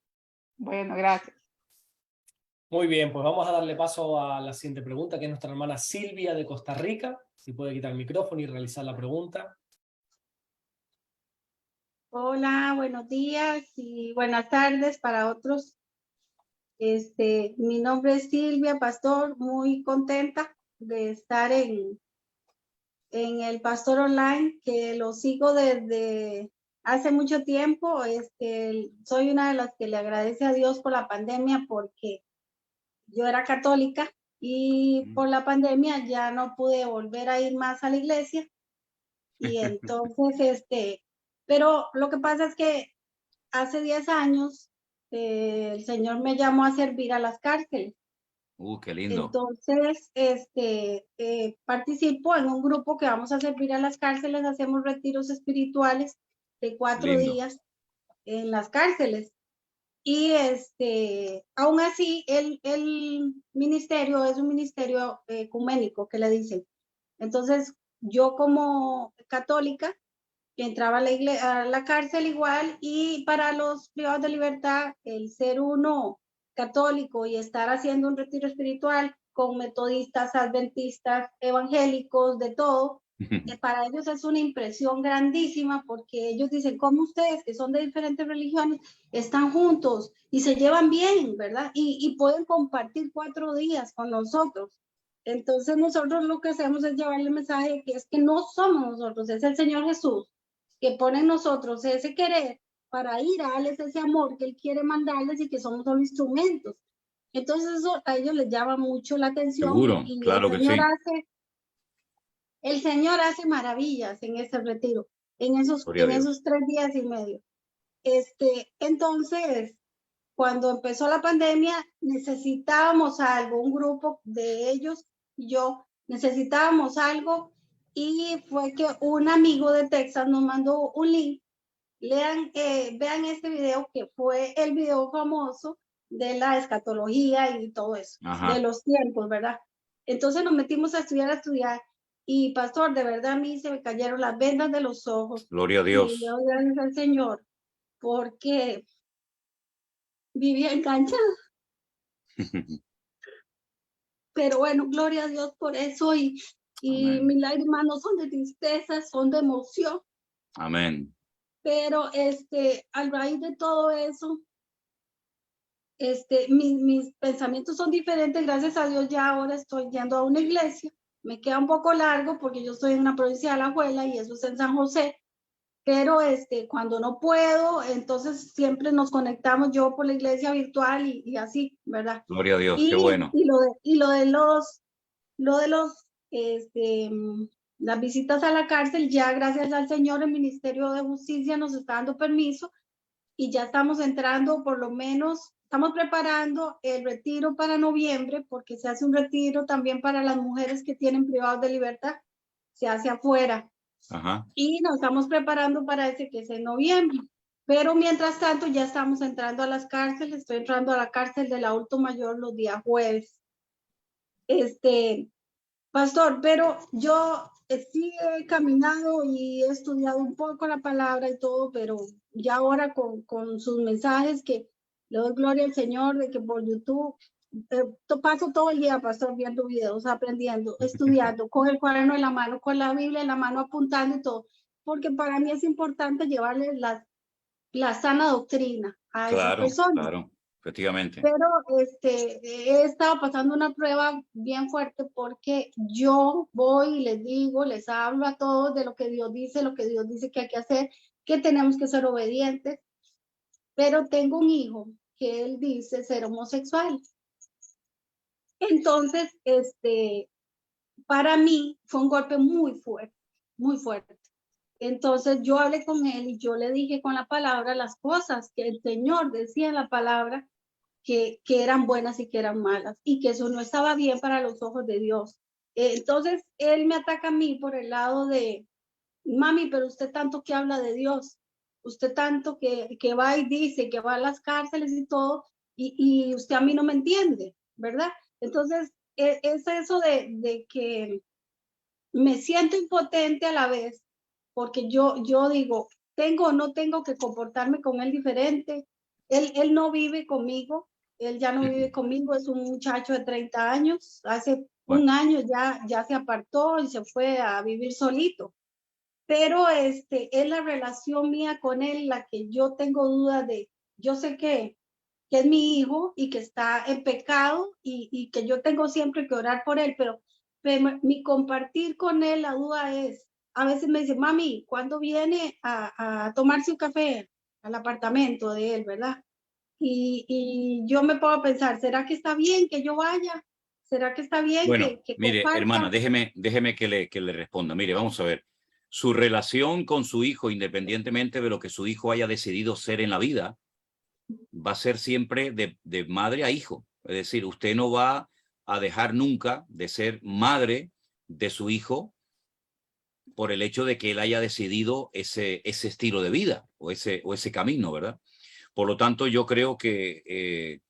[SPEAKER 8] Bueno, gracias.
[SPEAKER 2] Muy bien, pues vamos a darle paso a la siguiente pregunta, que es nuestra hermana Silvia de Costa Rica. Si puede quitar el micrófono y realizar la pregunta.
[SPEAKER 9] Hola, buenos días y buenas tardes para otros. Mi nombre es Silvia, pastor, muy contenta de estar en el Pastor Online, que lo sigo desde hace mucho tiempo. Soy una de las que le agradece a Dios por la pandemia, porque yo era católica y por la pandemia ya no pude volver a ir más a la iglesia. Y entonces, pero lo que pasa es que hace 10 años el Señor me llamó a servir a las cárceles.
[SPEAKER 1] Qué lindo.
[SPEAKER 9] Entonces, participo en un grupo que vamos a servir a las cárceles, hacemos retiros espirituales de 4 días en las cárceles. Y aún así, el ministerio es un ministerio ecuménico, que le dicen. Entonces, yo como católica entraba a la cárcel igual, y para los privados de libertad, el ser uno católico y estar haciendo un retiro espiritual con metodistas, adventistas, evangélicos, de todo, para ellos es una impresión grandísima, porque ellos dicen: ¿cómo ustedes, que son de diferentes religiones, están juntos y se llevan bien, verdad? Y pueden compartir 4 días con nosotros. Entonces nosotros lo que hacemos es llevarle el mensaje, que es que no somos nosotros, es el Señor Jesús que pone en nosotros ese querer para ir a darles ese amor que Él quiere mandarles, y que somos solo instrumentos. Entonces eso a ellos les llama mucho la atención.
[SPEAKER 1] Seguro,
[SPEAKER 9] y
[SPEAKER 1] claro que sí.
[SPEAKER 9] El Señor hace maravillas en ese retiro, en esos 3 días y medio. Entonces, cuando empezó la pandemia, necesitábamos algo, un grupo de ellos y yo necesitábamos algo, y fue que un amigo de Texas nos mandó un link. Vean este video, que fue el video famoso de la escatología y todo eso, de los tiempos, ¿verdad? Entonces nos metimos a estudiar, y pastor, de verdad a mí se me cayeron las vendas de los ojos.
[SPEAKER 1] Gloria a Dios.
[SPEAKER 9] Y yo gracias al Señor, porque vivía enganchada. Pero bueno, gloria a Dios por eso, y mis lágrimas no son de tristeza, son de emoción.
[SPEAKER 1] Amén.
[SPEAKER 9] Pero a raíz de todo eso, mis pensamientos son diferentes. Gracias a Dios ya ahora estoy yendo a una iglesia. Me queda un poco largo porque yo estoy en una provincia de Alajuela y eso es en San José. Pero cuando no puedo, entonces siempre nos conectamos, yo por la iglesia virtual y así, ¿verdad?
[SPEAKER 1] Gloria a Dios, qué bueno.
[SPEAKER 9] Y lo de las visitas a la cárcel, ya gracias al Señor, el Ministerio de Justicia nos está dando permiso, y ya estamos entrando, por lo menos, estamos preparando el retiro para noviembre, porque se hace un retiro también para las mujeres que tienen privados de libertad, se hace afuera. Y nos estamos preparando para ese, que es en noviembre. Pero mientras tanto ya estamos entrando a las cárceles, estoy entrando a la cárcel del adulto mayor los días jueves. Pastor, pero yo sí he caminado y he estudiado un poco la palabra y todo, pero ya ahora con sus mensajes que le doy gloria al Señor de que por YouTube paso todo el día, pastor, viendo videos, aprendiendo, estudiando, con el cuaderno en la mano, con la Biblia en la mano, apuntando y todo, porque para mí es importante llevarle la sana doctrina a esa persona.
[SPEAKER 1] Claro, efectivamente.
[SPEAKER 9] Pero he estado pasando una prueba bien fuerte porque yo voy y les digo, les hablo a todos de lo que Dios dice que hay que hacer, que tenemos que ser obedientes, pero tengo un hijo que él dice ser homosexual. Entonces, para mí fue un golpe muy fuerte, muy fuerte. Entonces yo hablé con él y yo le dije con la palabra las cosas que el Señor decía en la palabra, que eran buenas y que eran malas, y que eso no estaba bien para los ojos de Dios. Entonces él me ataca a mí por el lado de, mami, pero usted tanto que habla de Dios, usted tanto que va y dice que va a las cárceles y todo, y usted a mí no me entiende, ¿verdad? Entonces es eso de que me siento impotente a la vez, porque yo digo, tengo o no tengo que comportarme con él diferente. Él no vive conmigo, él ya no vive conmigo, es un muchacho de 30 años, hace un año ya se apartó y se fue a vivir solito. Pero es la relación mía con él la que yo tengo dudas de, yo sé que es mi hijo y que está en pecado y que yo tengo siempre que orar por él, pero mi compartir con él, la duda es, a veces me dice, mami, ¿cuándo viene a tomarse un café al apartamento de él, verdad? Y yo me puedo pensar, ¿será que está bien que yo vaya? ¿Será que está bien que
[SPEAKER 1] mire,
[SPEAKER 9] comparta?
[SPEAKER 1] hermana, déjeme que le responda. Mire, vamos a ver. Su relación con su hijo, independientemente de lo que su hijo haya decidido ser en la vida, va a ser siempre de madre a hijo. Es decir, usted no va a dejar nunca de ser madre de su hijo por el hecho de que él haya decidido ese estilo de vida o ese camino, ¿verdad? Por lo tanto, yo creo que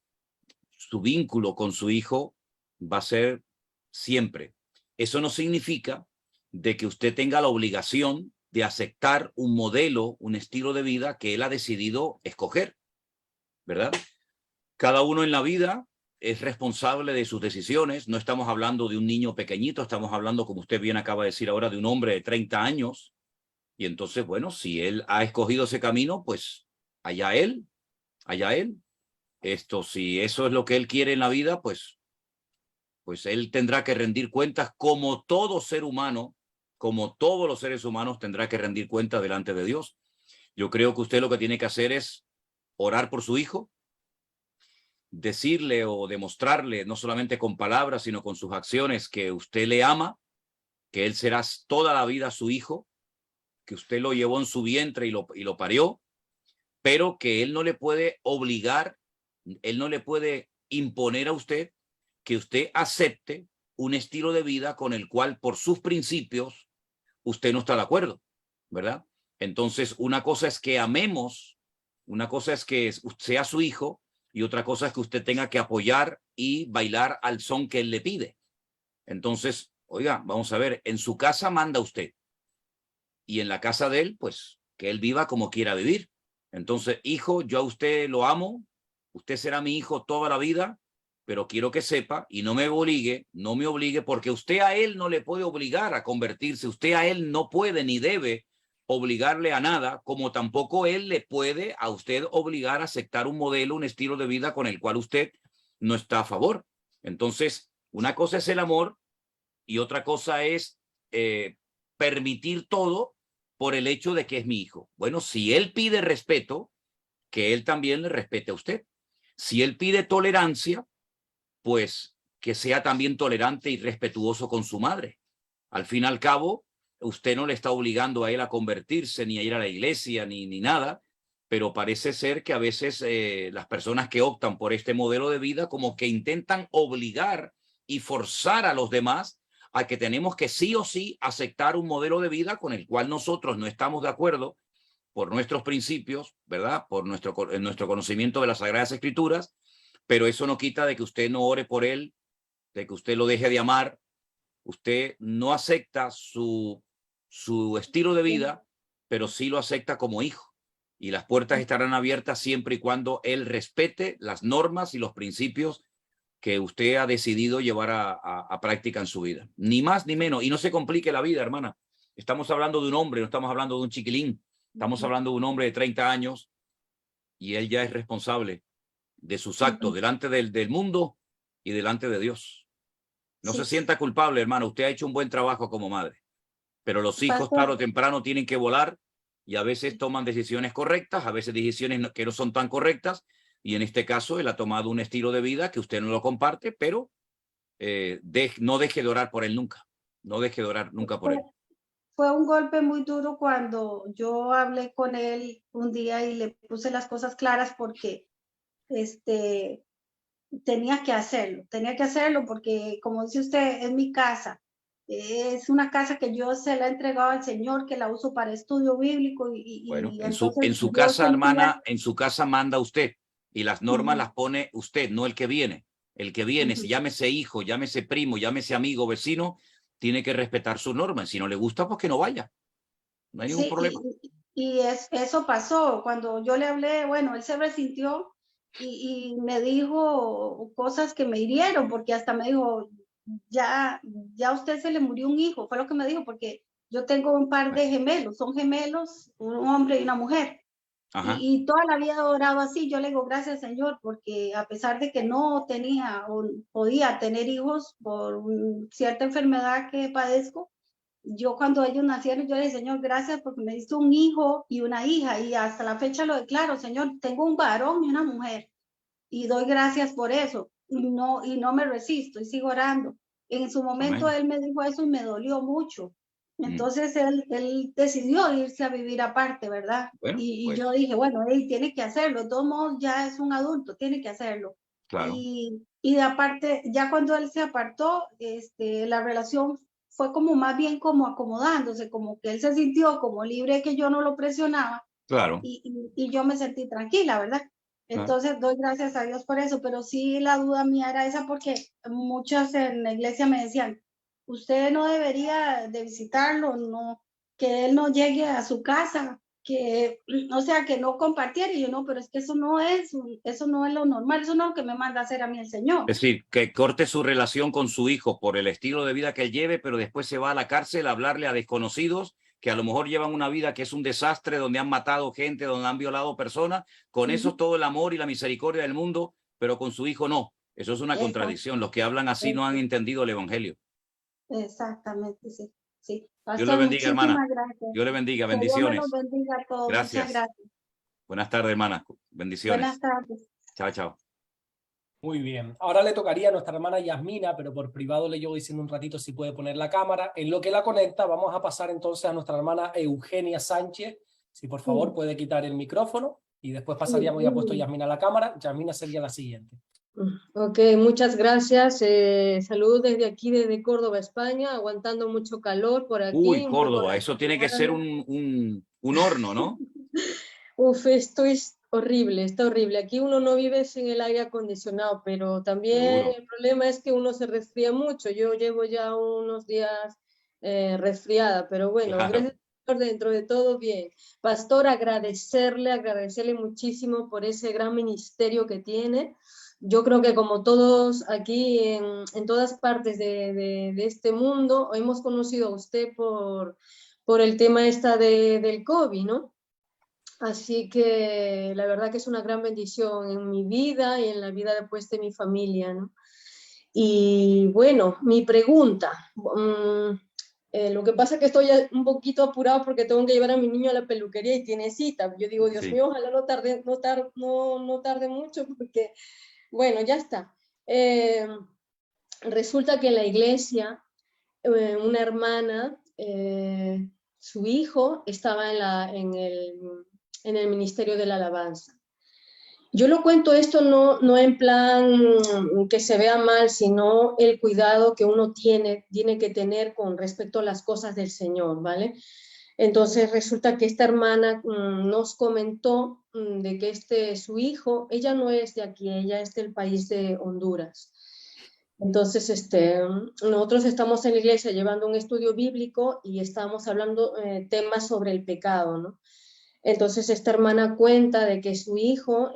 [SPEAKER 1] su vínculo con su hijo va a ser siempre. Eso no significa de que usted tenga la obligación de aceptar un modelo, un estilo de vida que él ha decidido escoger, ¿verdad? Cada uno en la vida es responsable de sus decisiones. No estamos hablando de un niño pequeñito, estamos hablando, como usted bien acaba de decir ahora, de un hombre de 30 años. Y entonces, bueno, si él ha escogido ese camino, pues allá él, allá él. Si eso es lo que él quiere en la vida, pues él tendrá que rendir cuentas como todo ser humano, como todos los seres humanos tendrá que rendir cuentas delante de Dios. Yo creo que usted lo que tiene que hacer es orar por su hijo, decirle o demostrarle, no solamente con palabras, sino con sus acciones, que usted le ama, que él será toda la vida su hijo, que usted lo llevó en su vientre y lo parió, pero que él no le puede obligar, él no le puede imponer a usted que usted acepte un estilo de vida con el cual, por sus principios, usted no está de acuerdo, ¿verdad? Entonces, una cosa es que amemos, una cosa es que sea su hijo, y otra cosa es que usted tenga que apoyar y bailar al son que él le pide. Entonces, oiga, vamos a ver, en su casa manda usted, y en la casa de él, pues, que él viva como quiera vivir. Entonces, hijo, yo a usted lo amo, usted será mi hijo toda la vida, pero quiero que sepa y no me obligue, porque usted a él no le puede obligar a convertirse, usted a él no puede ni debe obligarle a nada, como tampoco él le puede a usted obligar a aceptar un modelo, un estilo de vida con el cual usted no está a favor. Entonces, una cosa es el amor y otra cosa es permitir todo por el hecho de que es mi hijo. Bueno, si él pide respeto, que él también le respete a usted. Si él pide tolerancia, pues que sea también tolerante y respetuoso con su madre. Al fin y al cabo, usted no le está obligando a él a convertirse, ni a ir a la iglesia, ni nada, pero parece ser que a veces las personas que optan por este modelo de vida como que intentan obligar y forzar a los demás a que tenemos que sí o sí aceptar un modelo de vida con el cual nosotros no estamos de acuerdo, por nuestros principios, ¿verdad? Por nuestro conocimiento de las Sagradas Escrituras, pero eso no quita de que usted no ore por él, de que usted lo deje de amar. Usted no acepta su estilo de vida, pero sí lo acepta como hijo. Y las puertas estarán abiertas siempre y cuando él respete las normas y los principios que usted ha decidido llevar a práctica en su vida. Ni más ni menos. Y no se complique la vida, hermana. Estamos hablando de un hombre, no estamos hablando de un chiquilín. Estamos hablando de un hombre de 30 años y él ya es responsable de sus actos delante del mundo y delante de Dios. No se sienta culpable, hermano. Usted ha hecho un buen trabajo como madre. Pero los hijos tarde o temprano tienen que volar y a veces toman decisiones correctas, a veces decisiones que no son tan correctas. Y en este caso, él ha tomado un estilo de vida que usted no lo comparte, pero no deje de orar por él nunca. No deje de orar nunca por él.
[SPEAKER 9] Fue un golpe muy duro cuando yo hablé con él un día y le puse las cosas claras porque tenía que hacerlo porque, como dice usted, es mi casa. Es una casa que yo se la he entregado al Señor, que la uso para estudio bíblico.
[SPEAKER 1] Bueno, en su casa, hermana, en su casa manda usted y las normas las pone usted, no el que viene. El que viene, si llámese hijo, llámese primo, llámese amigo, vecino, tiene que respetar sus normas. Si no le gusta, pues que no vaya. No hay ningún problema.
[SPEAKER 9] Eso pasó. Cuando yo le hablé, bueno, él se resintió y me dijo cosas que me hirieron, porque hasta me dijo, ya a usted se le murió un hijo. Fue lo que me dijo, porque yo tengo un par de gemelos. Son gemelos, un hombre y una mujer. Y toda la vida he orado así. Yo le digo gracias, Señor, porque a pesar de que no tenía o podía tener hijos por cierta enfermedad que padezco, yo cuando ellos nacieron, yo le dije, Señor, gracias porque me diste un hijo y una hija, y hasta la fecha lo declaro, Señor, tengo un varón y una mujer, y doy gracias por eso, y no me resisto, y sigo orando. En su momento él me dijo eso y me dolió mucho. Entonces él decidió irse a vivir aparte, ¿verdad? Bueno, y yo dije, bueno, él tiene que hacerlo, de todos modos ya es un adulto, tiene que hacerlo. Claro. Y de aparte, ya cuando él se apartó, la relación fue como más bien como acomodándose, como que él se sintió como libre, que yo no lo presionaba. Claro. Y yo me sentí tranquila, ¿verdad? Entonces doy gracias a Dios por eso, pero sí la duda mía era esa, porque muchas en la iglesia me decían, usted no debería de visitarlo, no, que él no llegue a su casa, que, o sea, que no compartiera. Y yo, no, pero es que eso no es lo normal, eso no es lo que me manda a hacer a mí el Señor.
[SPEAKER 1] Es decir, que corte su relación con su hijo por el estilo de vida que él lleve, pero después se va a la cárcel a hablarle a desconocidos que a lo mejor llevan una vida que es un desastre, donde han matado gente, donde han violado personas. Con eso todo el amor y la misericordia del mundo, pero con su hijo no. Eso es una contradicción. Los que hablan así no han entendido el evangelio.
[SPEAKER 9] Exactamente, sí. Sí.
[SPEAKER 1] Pastor, Dios le bendiga, hermana.
[SPEAKER 9] Gracias.
[SPEAKER 1] Dios le bendiga, bendiciones.
[SPEAKER 9] Dios los bendiga a todos.
[SPEAKER 1] Gracias.
[SPEAKER 9] Muchas gracias.
[SPEAKER 1] Buenas tardes, hermana. Bendiciones.
[SPEAKER 9] Buenas tardes.
[SPEAKER 1] Chao, chao.
[SPEAKER 2] Muy bien. Ahora le tocaría a nuestra hermana Yasmina, pero por privado le llevo diciendo un ratito si puede poner la cámara. En lo que la conecta, vamos a pasar entonces a nuestra hermana Eugenia Sánchez. Si por favor puede quitar el micrófono y después pasaríamos, ya puesto Yasmina la cámara. Yasmina sería la siguiente.
[SPEAKER 10] Ok, muchas gracias. Saludos desde aquí, desde Córdoba, España, aguantando mucho calor por aquí.
[SPEAKER 1] Uy, Córdoba, eso tiene que ser un horno, ¿no?
[SPEAKER 10] Uf, esto es horrible, está horrible. Aquí uno no vive sin el aire acondicionado, pero también el problema es que uno se resfría mucho. Yo llevo ya unos días resfriada, pero bueno, gracias por dentro de todo bien. Pastor, agradecerle muchísimo por ese gran ministerio que tiene. Yo creo que como todos aquí en todas partes de este mundo, hemos conocido a usted por el tema del COVID, ¿no? Así que la verdad que es una gran bendición en mi vida y en la vida después de mi familia, ¿no? Y bueno, mi pregunta, lo que pasa es que estoy un poquito apurado porque tengo que llevar a mi niño a la peluquería y tiene cita. Yo digo, Dios mío, ojalá no tarde mucho porque, bueno, ya está. Resulta que en la iglesia, una hermana, su hijo estaba en el ministerio de la alabanza. Yo lo cuento esto no en plan que se vea mal, sino el cuidado que uno tiene que tener con respecto a las cosas del Señor, ¿vale? Entonces resulta que esta hermana nos comentó de que su hijo, ella no es de aquí, ella es del país de Honduras. Entonces, nosotros estamos en la iglesia llevando un estudio bíblico y estamos hablando temas sobre el pecado, ¿no? Entonces esta hermana cuenta de que su hijo,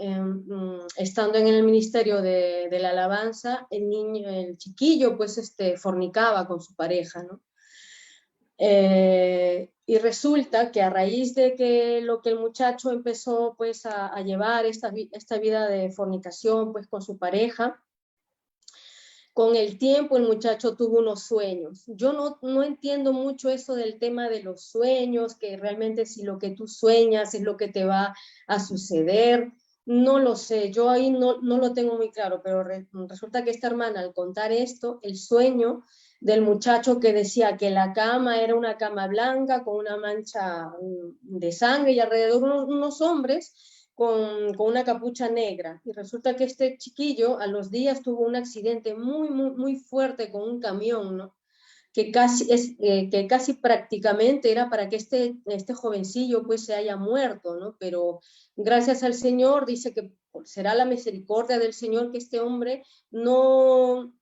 [SPEAKER 10] estando en el ministerio de la alabanza, el chiquillo pues fornicaba con su pareja, ¿no? Y resulta que a raíz de que el muchacho empezó pues a llevar esta vida de fornicación pues con su pareja, con el tiempo el muchacho tuvo unos sueños. Yo no entiendo mucho eso del tema de los sueños, que realmente si lo que tú sueñas es lo que te va a suceder, no lo sé, yo ahí no lo tengo muy claro, pero resulta que esta hermana al contar esto, el sueño del muchacho que decía que la cama era una cama blanca con una mancha de sangre y alrededor unos hombres con una capucha negra, y resulta que este chiquillo a los días tuvo un accidente muy fuerte con un camión, ¿no? Que casi prácticamente era para que este jovencillo pues se haya muerto, ¿no? Pero gracias al Señor, dice que será la misericordia del Señor que este hombre no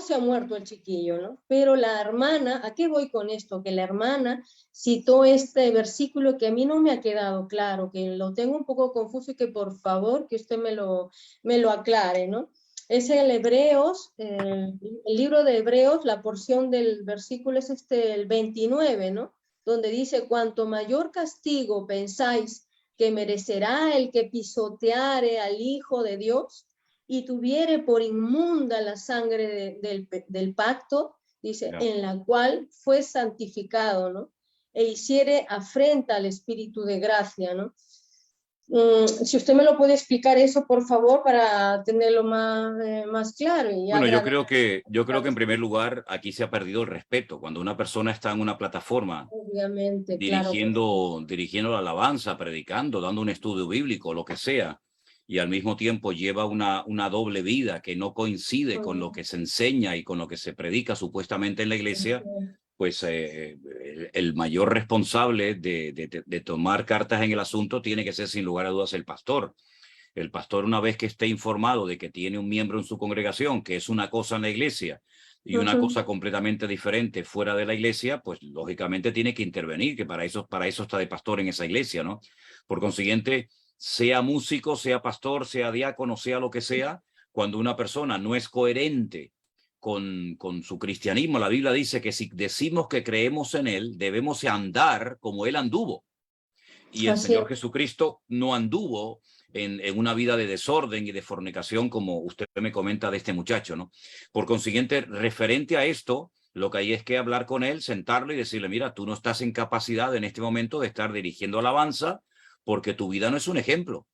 [SPEAKER 10] se ha muerto el chiquillo, ¿no? Pero la hermana, ¿a qué voy con esto? Que la hermana citó este versículo que a mí no me ha quedado claro, que lo tengo un poco confuso y que por favor que usted me lo aclare, ¿no? Es el Hebreos, el libro de Hebreos, la porción del versículo es el 29, ¿no? Donde dice, cuanto mayor castigo pensáis que merecerá el que pisoteare al Hijo de Dios y tuviere por inmunda la sangre del pacto, dice, en la cual fue santificado, ¿no? E hiciere afrenta al Espíritu de gracia, ¿no? Si usted me lo puede explicar eso, por favor, para tenerlo más claro. Y
[SPEAKER 1] bueno, yo creo que en primer lugar aquí se ha perdido el respeto. Cuando una persona está en una plataforma
[SPEAKER 10] obviamente,
[SPEAKER 1] dirigiendo la alabanza, predicando, dando un estudio bíblico, lo que sea, y al mismo tiempo lleva una doble vida que no coincide con lo que se enseña y con lo que se predica supuestamente en la iglesia, pues el mayor responsable de tomar cartas en el asunto tiene que ser sin lugar a dudas el pastor. El pastor, una vez que esté informado de que tiene un miembro en su congregación que es una cosa en la iglesia y una cosa completamente diferente fuera de la iglesia, pues lógicamente tiene que intervenir, que para eso está de pastor en esa iglesia, ¿no? Por consiguiente, sea músico, sea pastor, sea diácono, sea lo que sea, cuando una persona no es coherente con su cristianismo, la Biblia dice que si decimos que creemos en él, debemos andar como él anduvo. Y el Señor Jesucristo no anduvo en una vida de desorden y de fornicación, como usted me comenta de este muchacho, ¿no? Por consiguiente, referente a esto, lo que hay es que hablar con él, sentarlo y decirle, mira, tú no estás en capacidad en este momento de estar dirigiendo alabanza porque tu vida no es un ejemplo.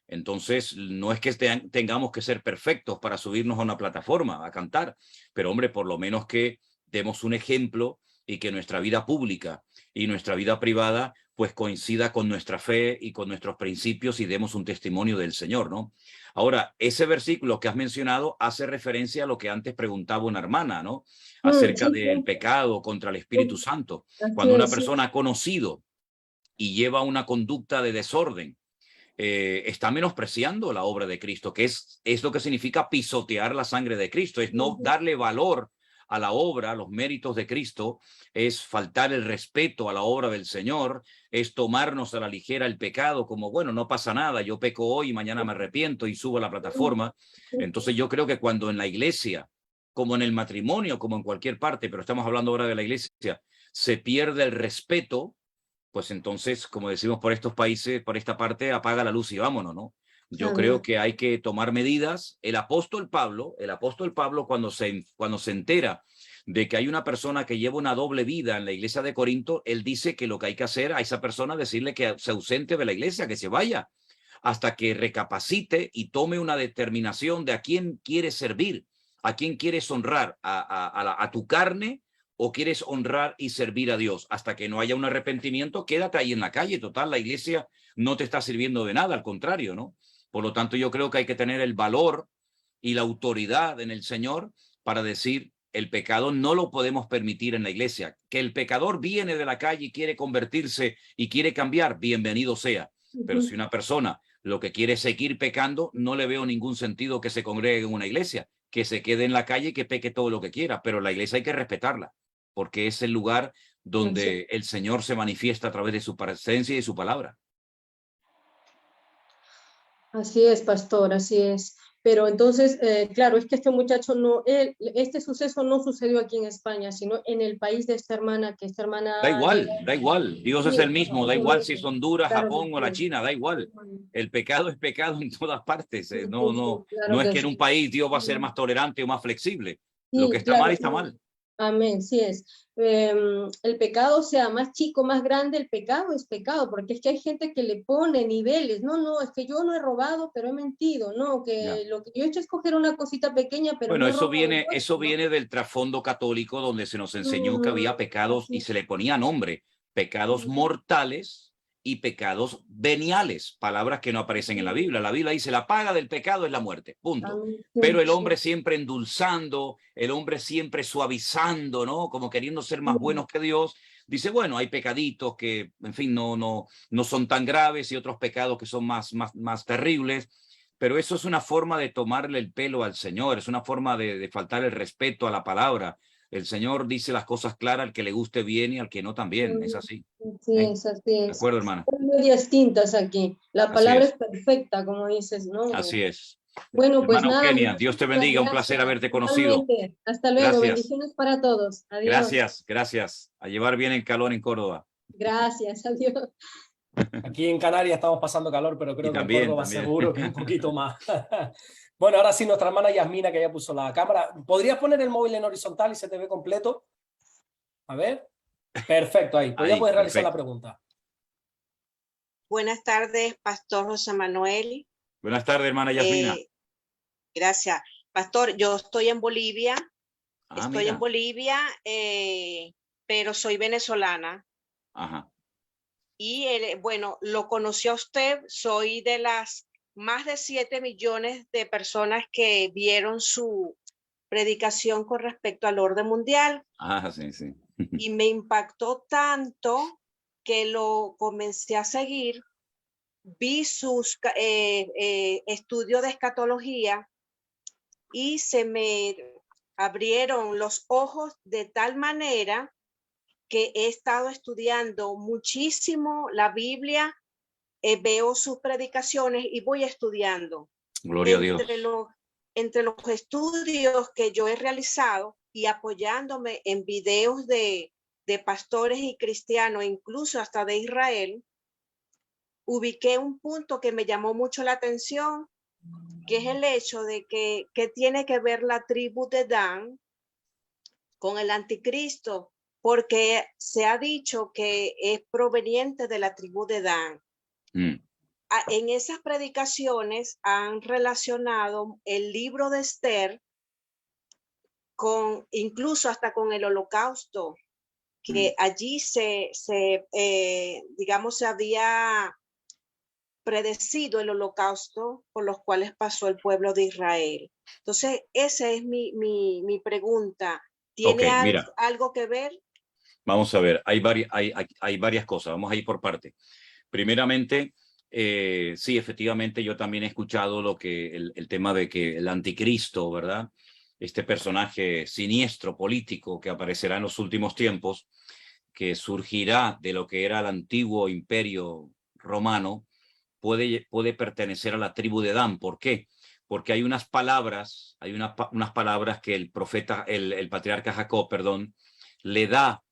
[SPEAKER 1] Entonces, no es que tengamos que ser perfectos para subirnos a una plataforma a cantar, pero hombre, por lo menos que demos un ejemplo y que nuestra vida pública y nuestra vida privada pues coincida con nuestra fe y con nuestros principios y demos un testimonio del Señor, ¿no? Ahora, ese versículo que has mencionado hace referencia a lo que antes preguntaba una hermana, ¿no? Acerca del pecado contra el Espíritu Santo. Cuando una persona ha conocido y lleva una conducta de desorden, está menospreciando la obra de Cristo, que es lo que significa pisotear la sangre de Cristo, es no darle valor a la obra, a los méritos de Cristo, es faltar el respeto a la obra del Señor, es tomarnos a la ligera el pecado como, bueno, no pasa nada, yo peco hoy y mañana me arrepiento y subo a la plataforma. Entonces yo creo que cuando en la iglesia, como en el matrimonio, como en cualquier parte, pero estamos hablando ahora de la iglesia, se pierde el respeto, pues entonces, como decimos por estos países, por esta parte, apaga la luz y vámonos, ¿no? Yo creo que hay que tomar medidas. El apóstol Pablo, cuando se entera de que hay una persona que lleva una doble vida en la iglesia de Corinto, él dice que lo que hay que hacer a esa persona es decirle que se ausente de la iglesia, que se vaya, hasta que recapacite y tome una determinación de a quién quieres servir, a quién quieres honrar, a tu carne, o quieres honrar y servir a Dios. Hasta que no haya un arrepentimiento, quédate ahí en la calle. Total, la iglesia no te está sirviendo de nada, al contrario, ¿no? Por lo tanto, yo creo que hay que tener el valor y la autoridad en el Señor para decir, el pecado no lo podemos permitir en la iglesia. Que el pecador viene de la calle y quiere convertirse y quiere cambiar, bienvenido sea. Pero si una persona lo que quiere es seguir pecando, no le veo ningún sentido que se congregue en una iglesia, que se quede en la calle y que peque todo lo que quiera. Pero la iglesia hay que respetarla, porque es el lugar donde el Señor se manifiesta a través de su presencia y su palabra.
[SPEAKER 10] Así es, pastor, así es. Pero entonces, claro, es que este muchacho no, este suceso no sucedió aquí en España, sino en el país de esta hermana, que esta hermana...
[SPEAKER 1] Da igual, Dios es el mismo, da igual si es Honduras,
[SPEAKER 10] claro,
[SPEAKER 1] Japón o la China, da igual. El pecado es pecado en todas partes.
[SPEAKER 10] Claro
[SPEAKER 1] No es que
[SPEAKER 10] sí.
[SPEAKER 1] en un país Dios va a ser más tolerante o más flexible. Lo
[SPEAKER 10] Sí,
[SPEAKER 1] que está
[SPEAKER 10] claro,
[SPEAKER 1] mal está mal.
[SPEAKER 10] Amén, sí es. El pecado sea más chico, más grande, el pecado es pecado, porque es que hay gente que le pone niveles. No, es que yo no he robado, pero he mentido. No, que lo que yo he hecho es coger una cosita pequeña, pero
[SPEAKER 1] Bueno,
[SPEAKER 10] no he
[SPEAKER 1] eso
[SPEAKER 10] robado
[SPEAKER 1] viene,
[SPEAKER 10] mucho,
[SPEAKER 1] eso
[SPEAKER 10] ¿no?
[SPEAKER 1] viene del trasfondo católico, donde se nos enseñó que había pecados y se le ponía nombre, pecados mortales y pecados veniales, palabras que no aparecen en la Biblia. La Biblia dice la paga del pecado es la muerte, punto. Pero el hombre siempre endulzando, el hombre siempre suavizando, ¿no? Como queriendo ser más buenos que Dios. Dice, bueno, hay pecaditos que, en fin, no son tan graves y otros pecados que son más terribles. Pero eso es una forma de tomarle el pelo al Señor, es una forma de faltar el respeto a la palabra. El Señor dice las cosas claras al que le guste bien y al que no también, es así.
[SPEAKER 10] Sí, es así
[SPEAKER 1] ¿De
[SPEAKER 10] es.
[SPEAKER 1] acuerdo, hermana?
[SPEAKER 10] Hay medias tintas aquí. La
[SPEAKER 1] Así
[SPEAKER 10] palabra
[SPEAKER 1] es.
[SPEAKER 10] es perfecta, como dices, ¿no?
[SPEAKER 1] Así es.
[SPEAKER 10] Bueno, pues
[SPEAKER 1] Hermana
[SPEAKER 10] nada.
[SPEAKER 1] Eugenia, Dios te bendiga, un placer haberte conocido.
[SPEAKER 10] Igualmente. Hasta luego,
[SPEAKER 1] Gracias.
[SPEAKER 10] bendiciones para todos. Adiós.
[SPEAKER 1] Gracias. A llevar bien el calor en Córdoba.
[SPEAKER 10] Gracias, adiós.
[SPEAKER 2] Aquí en Canarias estamos pasando calor, pero creo que
[SPEAKER 1] también,
[SPEAKER 2] en Córdoba
[SPEAKER 1] también.
[SPEAKER 2] seguro que un poquito más. Bueno, ahora sí, nuestra hermana Yasmina, que ya puso la cámara. ¿Podrías poner el móvil en horizontal y se te ve completo? A ver. Perfecto, ahí. Pues ya puedes realizar la pregunta.
[SPEAKER 11] Buenas tardes, Pastor José Manuel.
[SPEAKER 1] Buenas tardes, hermana Yasmina.
[SPEAKER 11] Gracias. Pastor, yo estoy en Bolivia.
[SPEAKER 1] Mira.
[SPEAKER 11] En Bolivia, pero soy venezolana.
[SPEAKER 1] Ajá.
[SPEAKER 11] Y bueno, lo conocí a usted. Soy de las más de 7 millones de personas que vieron su predicación con respecto al orden mundial.
[SPEAKER 1] Sí.
[SPEAKER 11] Y me impactó tanto que lo comencé a seguir. Vi sus estudios de escatología y se me abrieron los ojos de tal manera que he estado estudiando muchísimo la Biblia, veo sus predicaciones y voy estudiando.
[SPEAKER 1] Gloria a Dios.
[SPEAKER 11] Entre los estudios que yo he realizado y apoyándome en videos de pastores y cristianos, incluso hasta de Israel, ubiqué un punto que me llamó mucho la atención, que es el hecho de que tiene que ver la tribu de Dan con el anticristo, porque se ha dicho que es proveniente de la tribu de Dan. En esas predicaciones han relacionado el libro de Esther con, incluso hasta con el holocausto, que allí digamos, se había predecido el holocausto por los cuales pasó el pueblo de Israel. Entonces, esa es mi pregunta. ¿Tiene algo que ver?
[SPEAKER 1] Vamos a ver, hay varias cosas, vamos a ir por parte. Primeramente, sí, efectivamente, yo también he escuchado el tema de que el anticristo, ¿verdad? Este personaje siniestro político que aparecerá en los últimos tiempos, que surgirá de lo que era el antiguo imperio romano, puede pertenecer a la tribu de Dan. ¿Por qué? Porque hay unas palabras que el profeta, el patriarca Jacob, le da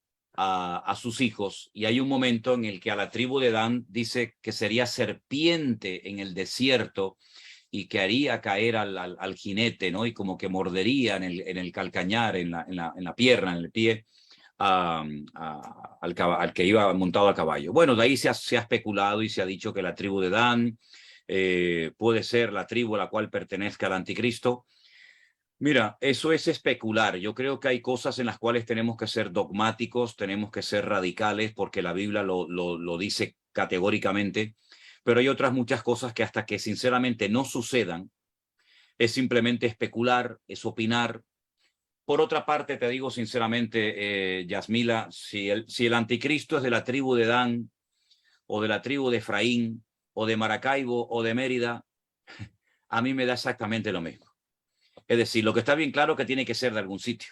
[SPEAKER 1] a sus hijos, y hay un momento en el que a la tribu de Dan dice que sería serpiente en el desierto y que haría caer al jinete, ¿no? Y como que mordería en el calcañar, en la pierna, en el pie, al que iba montado a caballo. Bueno, de ahí se ha especulado y se ha dicho que la tribu de Dan puede ser la tribu a la cual pertenezca el anticristo. Mira, eso es especular. Yo creo que hay cosas en las cuales tenemos que ser dogmáticos, tenemos que ser radicales, porque la Biblia lo dice categóricamente, pero hay otras muchas cosas que hasta que sinceramente no sucedan, es simplemente especular, es opinar, Por otra parte, te digo sinceramente, Yasmila, si el anticristo es de la tribu de Dan, o de la tribu de Efraín, o de Maracaibo, o de Mérida, a mí me da exactamente lo mismo. Es decir, lo que está bien claro es que tiene que ser de algún sitio.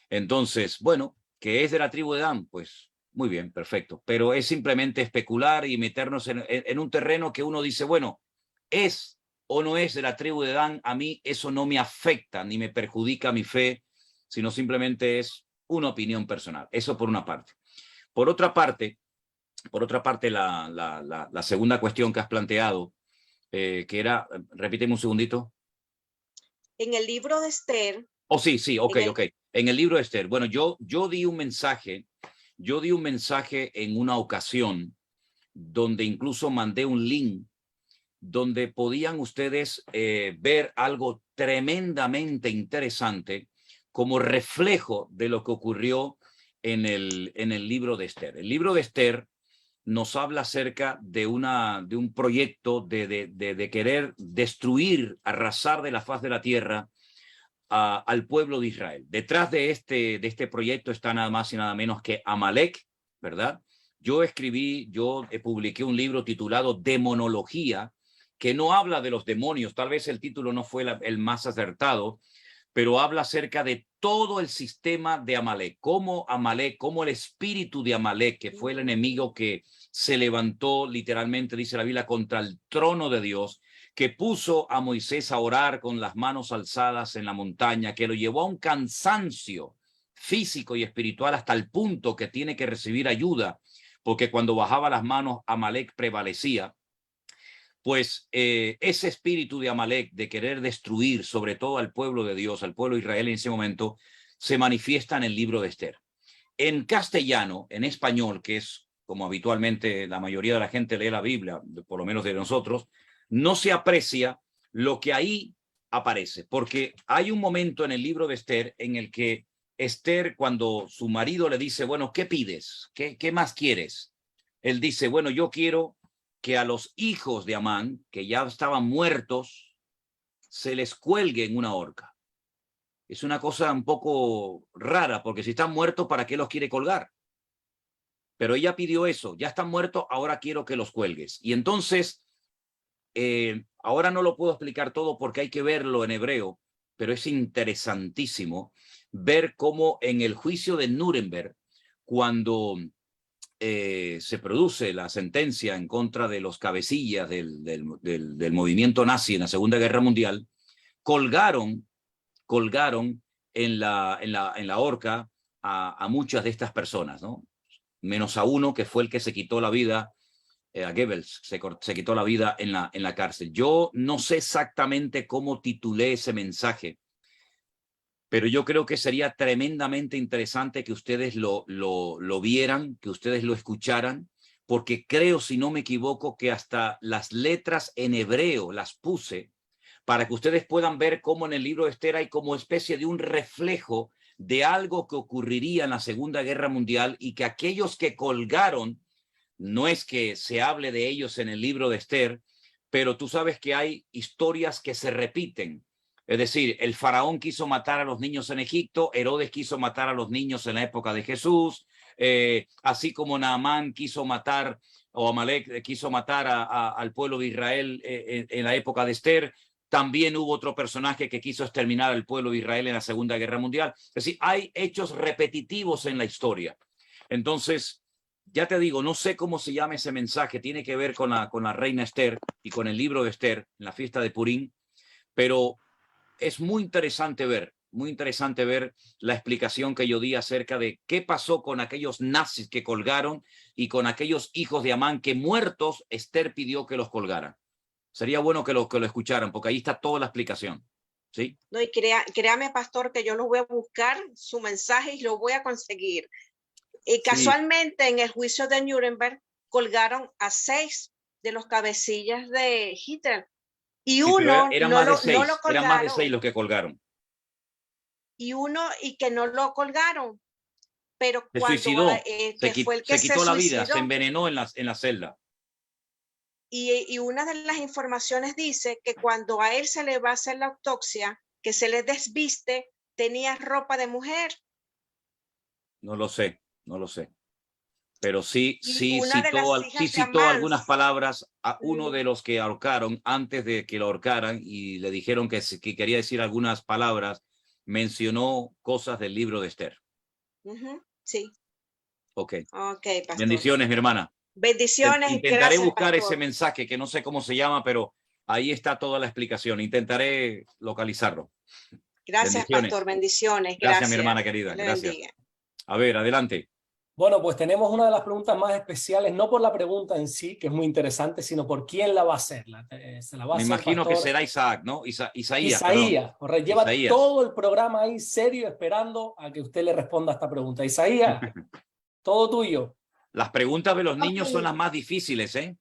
[SPEAKER 1] Entonces, bueno, que es de la tribu de Dan, pues muy bien, perfecto. Pero es simplemente especular y meternos en un terreno que uno dice, bueno, es o no es de la tribu de Dan, a mí eso no me afecta ni me perjudica mi fe, sino simplemente es una opinión personal. Eso por una parte. Por otra parte, la segunda cuestión que has planteado, que era, repíteme un segundito.
[SPEAKER 11] En el libro de Esther.
[SPEAKER 1] Oh, sí, ok. En el libro de Esther. Bueno, yo di un mensaje en una ocasión donde incluso mandé un link donde podían ustedes ver algo tremendamente interesante como reflejo de lo que ocurrió en el libro de Esther. El libro de Esther nos habla acerca de un proyecto de querer destruir, arrasar de la faz de la tierra al pueblo de Israel. Detrás de este proyecto está nada más y nada menos que Amalek, ¿verdad? Yo publiqué un libro titulado Demonología, que no habla de los demonios, tal vez el título no fue el más acertado, pero habla acerca de todo el sistema de Amalek, cómo el espíritu de Amalek, que fue el enemigo que se levantó literalmente, dice la Biblia, contra el trono de Dios, que puso a Moisés a orar con las manos alzadas en la montaña, que lo llevó a un cansancio físico y espiritual hasta el punto que tiene que recibir ayuda, porque cuando bajaba las manos, Amalek prevalecía. Pues ese espíritu de Amalek, de querer destruir sobre todo al pueblo de Dios, al pueblo de Israel en ese momento, se manifiesta en el libro de Esther. En castellano, en español, que es como habitualmente la mayoría de la gente lee la Biblia, por lo menos de nosotros, no se aprecia lo que ahí aparece, porque hay un momento en el libro de Esther en el que Esther, cuando su marido le dice, bueno, ¿qué pides? ¿Qué más quieres? Él dice, bueno, yo quiero que a los hijos de Amán, que ya estaban muertos, se les cuelgue en una horca. Es una cosa un poco rara, porque si están muertos, ¿para qué los quiere colgar? Pero ella pidió eso, ya están muertos, ahora quiero que los cuelgues. Y entonces, ahora no lo puedo explicar todo porque hay que verlo en hebreo, pero es interesantísimo ver cómo en el juicio de Nuremberg, cuando se produce la sentencia en contra de los cabecillas del movimiento nazi en la Segunda Guerra Mundial, colgaron en la horca a muchas de estas personas, ¿no? Menos a uno que fue el que se quitó la vida, a Goebbels, se quitó la vida en la cárcel. Yo no sé exactamente cómo titulé ese mensaje, pero yo creo que sería tremendamente interesante que ustedes lo vieran, que ustedes lo escucharan, porque creo, si no me equivoco, que hasta las letras en hebreo las puse para que ustedes puedan ver cómo en el libro de Esther hay como especie de un reflejo de algo que ocurriría en la Segunda Guerra Mundial, y que aquellos que colgaron, no es que se hable de ellos en el libro de Esther, pero tú sabes que hay historias que se repiten. Es decir, el faraón quiso matar a los niños en Egipto, Herodes quiso matar a los niños en la época de Jesús, así como Naamán quiso matar, o Amalek quiso matar al pueblo de Israel en la época de Esther. También hubo otro personaje que quiso exterminar al pueblo de Israel en la Segunda Guerra Mundial. Es decir, hay hechos repetitivos en la historia. Entonces, ya te digo, no sé cómo se llama ese mensaje, tiene que ver con la reina Esther y con el libro de Esther, en la fiesta de Purim, pero es muy interesante ver la explicación que yo di acerca de qué pasó con aquellos nazis que colgaron y con aquellos hijos de Amán que, muertos, Esther pidió que los colgaran. Sería bueno que lo escucharan, porque ahí está toda la explicación. ¿Sí?
[SPEAKER 11] No, y créame, pastor, que yo lo voy a buscar su mensaje y lo voy a conseguir. Y casualmente, sí, en el juicio de Nuremberg colgaron a 6 de los cabecillas de Hitler. Y sí, uno
[SPEAKER 1] eran
[SPEAKER 11] no
[SPEAKER 1] más de
[SPEAKER 11] lo
[SPEAKER 1] 6,
[SPEAKER 11] colgaron.
[SPEAKER 1] Eran más de 6 los que colgaron.
[SPEAKER 11] Y que no lo colgaron. Pero
[SPEAKER 1] se
[SPEAKER 11] cuando
[SPEAKER 1] suicidó,
[SPEAKER 11] fue el que
[SPEAKER 1] se quitó la vida,
[SPEAKER 11] suicidó,
[SPEAKER 1] se envenenó en la celda.
[SPEAKER 11] Y una de las informaciones dice que cuando a él se le va a hacer la autopsia, que se le desviste, tenía ropa de mujer.
[SPEAKER 1] No lo sé, no lo sé. Pero sí,
[SPEAKER 11] Y
[SPEAKER 1] sí
[SPEAKER 11] una de las
[SPEAKER 1] citó,
[SPEAKER 11] hijas
[SPEAKER 1] sí
[SPEAKER 11] de
[SPEAKER 1] citó
[SPEAKER 11] Amán,
[SPEAKER 1] algunas palabras a uno de los que ahorcaron antes de que lo ahorcaran y le dijeron que quería decir algunas palabras. Mencionó cosas del libro de Esther.
[SPEAKER 11] sí.
[SPEAKER 1] Ok.
[SPEAKER 11] Ok, pastor.
[SPEAKER 1] Bendiciones, mi hermana.
[SPEAKER 11] Bendiciones.
[SPEAKER 1] Intentaré
[SPEAKER 11] Gracias,
[SPEAKER 1] buscar
[SPEAKER 11] pastor.
[SPEAKER 1] ese mensaje que no sé cómo se llama, pero ahí está toda la explicación. Intentaré localizarlo.
[SPEAKER 11] Gracias,
[SPEAKER 1] Bendiciones.
[SPEAKER 11] pastor. Bendiciones.
[SPEAKER 1] Gracias, mi hermana querida.
[SPEAKER 11] Dios le
[SPEAKER 1] Gracias.
[SPEAKER 11] bendiga.
[SPEAKER 1] A ver, adelante.
[SPEAKER 2] Bueno, pues tenemos una de las preguntas más especiales, no por la pregunta en sí, que es muy interesante, sino por quién la va a hacer. Se la va a
[SPEAKER 1] Me
[SPEAKER 2] hacer
[SPEAKER 1] imagino que
[SPEAKER 2] pastor
[SPEAKER 1] será Isaac, ¿no? Isaías.
[SPEAKER 2] Isaías, correcto. Lleva
[SPEAKER 1] Isaías.
[SPEAKER 2] todo el programa ahí serio esperando a que usted le responda a esta pregunta. Isaías, todo tuyo.
[SPEAKER 1] Las preguntas de los niños son
[SPEAKER 12] Ok.
[SPEAKER 1] las más difíciles, ¿eh?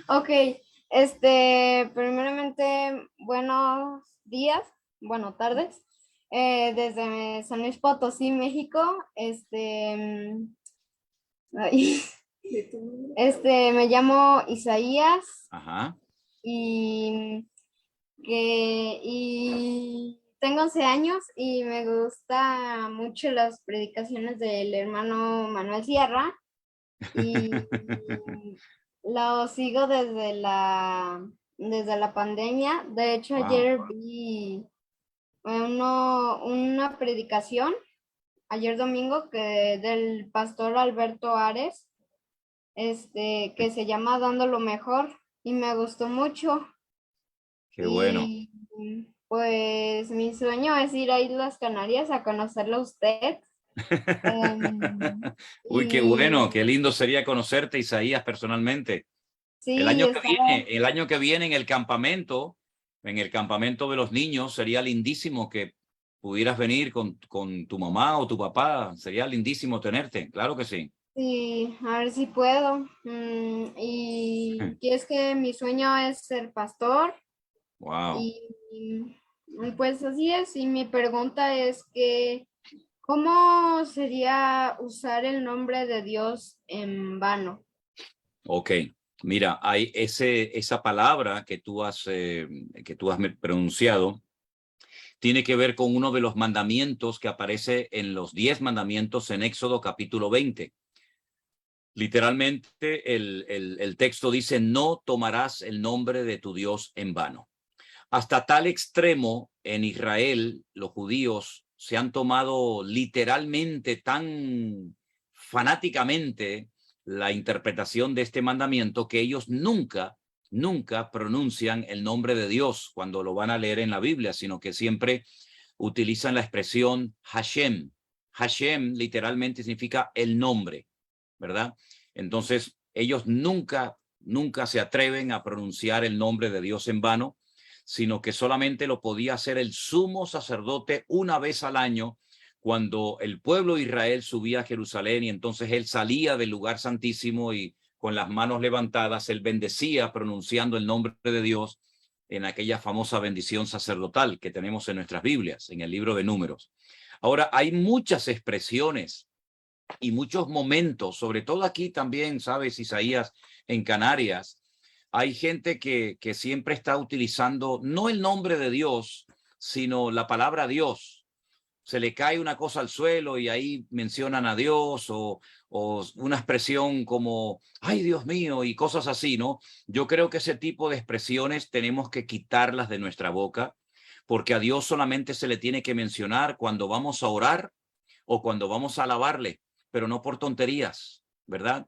[SPEAKER 12] Ok, primeramente, buenos días, buenas tardes. Desde San Luis Potosí, México, ay, me llamo Isaías
[SPEAKER 1] Ajá.
[SPEAKER 12] y tengo 11 años y me gusta mucho las predicaciones del hermano Manuel Sierra y lo sigo desde la pandemia. De hecho,
[SPEAKER 1] Wow.
[SPEAKER 12] ayer vi una predicación, ayer domingo, del pastor Alberto Ares, que se llama Dando lo Mejor, y me gustó mucho.
[SPEAKER 1] Qué bueno.
[SPEAKER 12] Y pues mi sueño es ir a Islas Canarias a conocerlo a usted.
[SPEAKER 1] Uy, qué bueno, qué lindo sería conocerte, Isaías, personalmente.
[SPEAKER 12] Sí,
[SPEAKER 1] El año que viene en el campamento de los niños, sería lindísimo que pudieras venir con tu mamá o tu papá. Sería lindísimo tenerte, claro que sí.
[SPEAKER 12] sí, a ver si puedo. Y es que mi sueño es ser pastor.
[SPEAKER 1] Wow.
[SPEAKER 12] Y pues así es. Y mi pregunta es que, ¿cómo sería usar el nombre de Dios en vano?
[SPEAKER 1] Ok, mira, hay esa palabra que tú has pronunciado, tiene que ver con uno de los mandamientos que aparece en los 10 mandamientos en Éxodo capítulo 20. Literalmente el texto dice, no tomarás el nombre de tu Dios en vano. Hasta tal extremo en Israel, los judíos se han tomado literalmente tan fanáticamente la interpretación de este mandamiento que ellos nunca pronuncian el nombre de Dios cuando lo van a leer en la Biblia, sino que siempre utilizan la expresión Hashem. Hashem literalmente significa el nombre, ¿verdad? Entonces, ellos nunca se atreven a pronunciar el nombre de Dios en vano, sino que solamente lo podía hacer el sumo sacerdote una vez al año, cuando el pueblo de Israel subía a Jerusalén y entonces él salía del lugar santísimo y con las manos levantadas, él bendecía pronunciando el nombre de Dios en aquella famosa bendición sacerdotal que tenemos en nuestras Biblias, en el libro de Números. Ahora, hay muchas expresiones y muchos momentos, sobre todo aquí también, sabes, Isaías, en Canarias, hay gente que siempre está utilizando no el nombre de Dios, sino la palabra Dios. Se le cae una cosa al suelo y ahí mencionan a Dios o una expresión como, ay, Dios mío, y cosas así, ¿no? Yo creo que ese tipo de expresiones tenemos que quitarlas de nuestra boca, porque a Dios solamente se le tiene que mencionar cuando vamos a orar o cuando vamos a alabarle, pero no por tonterías, ¿verdad?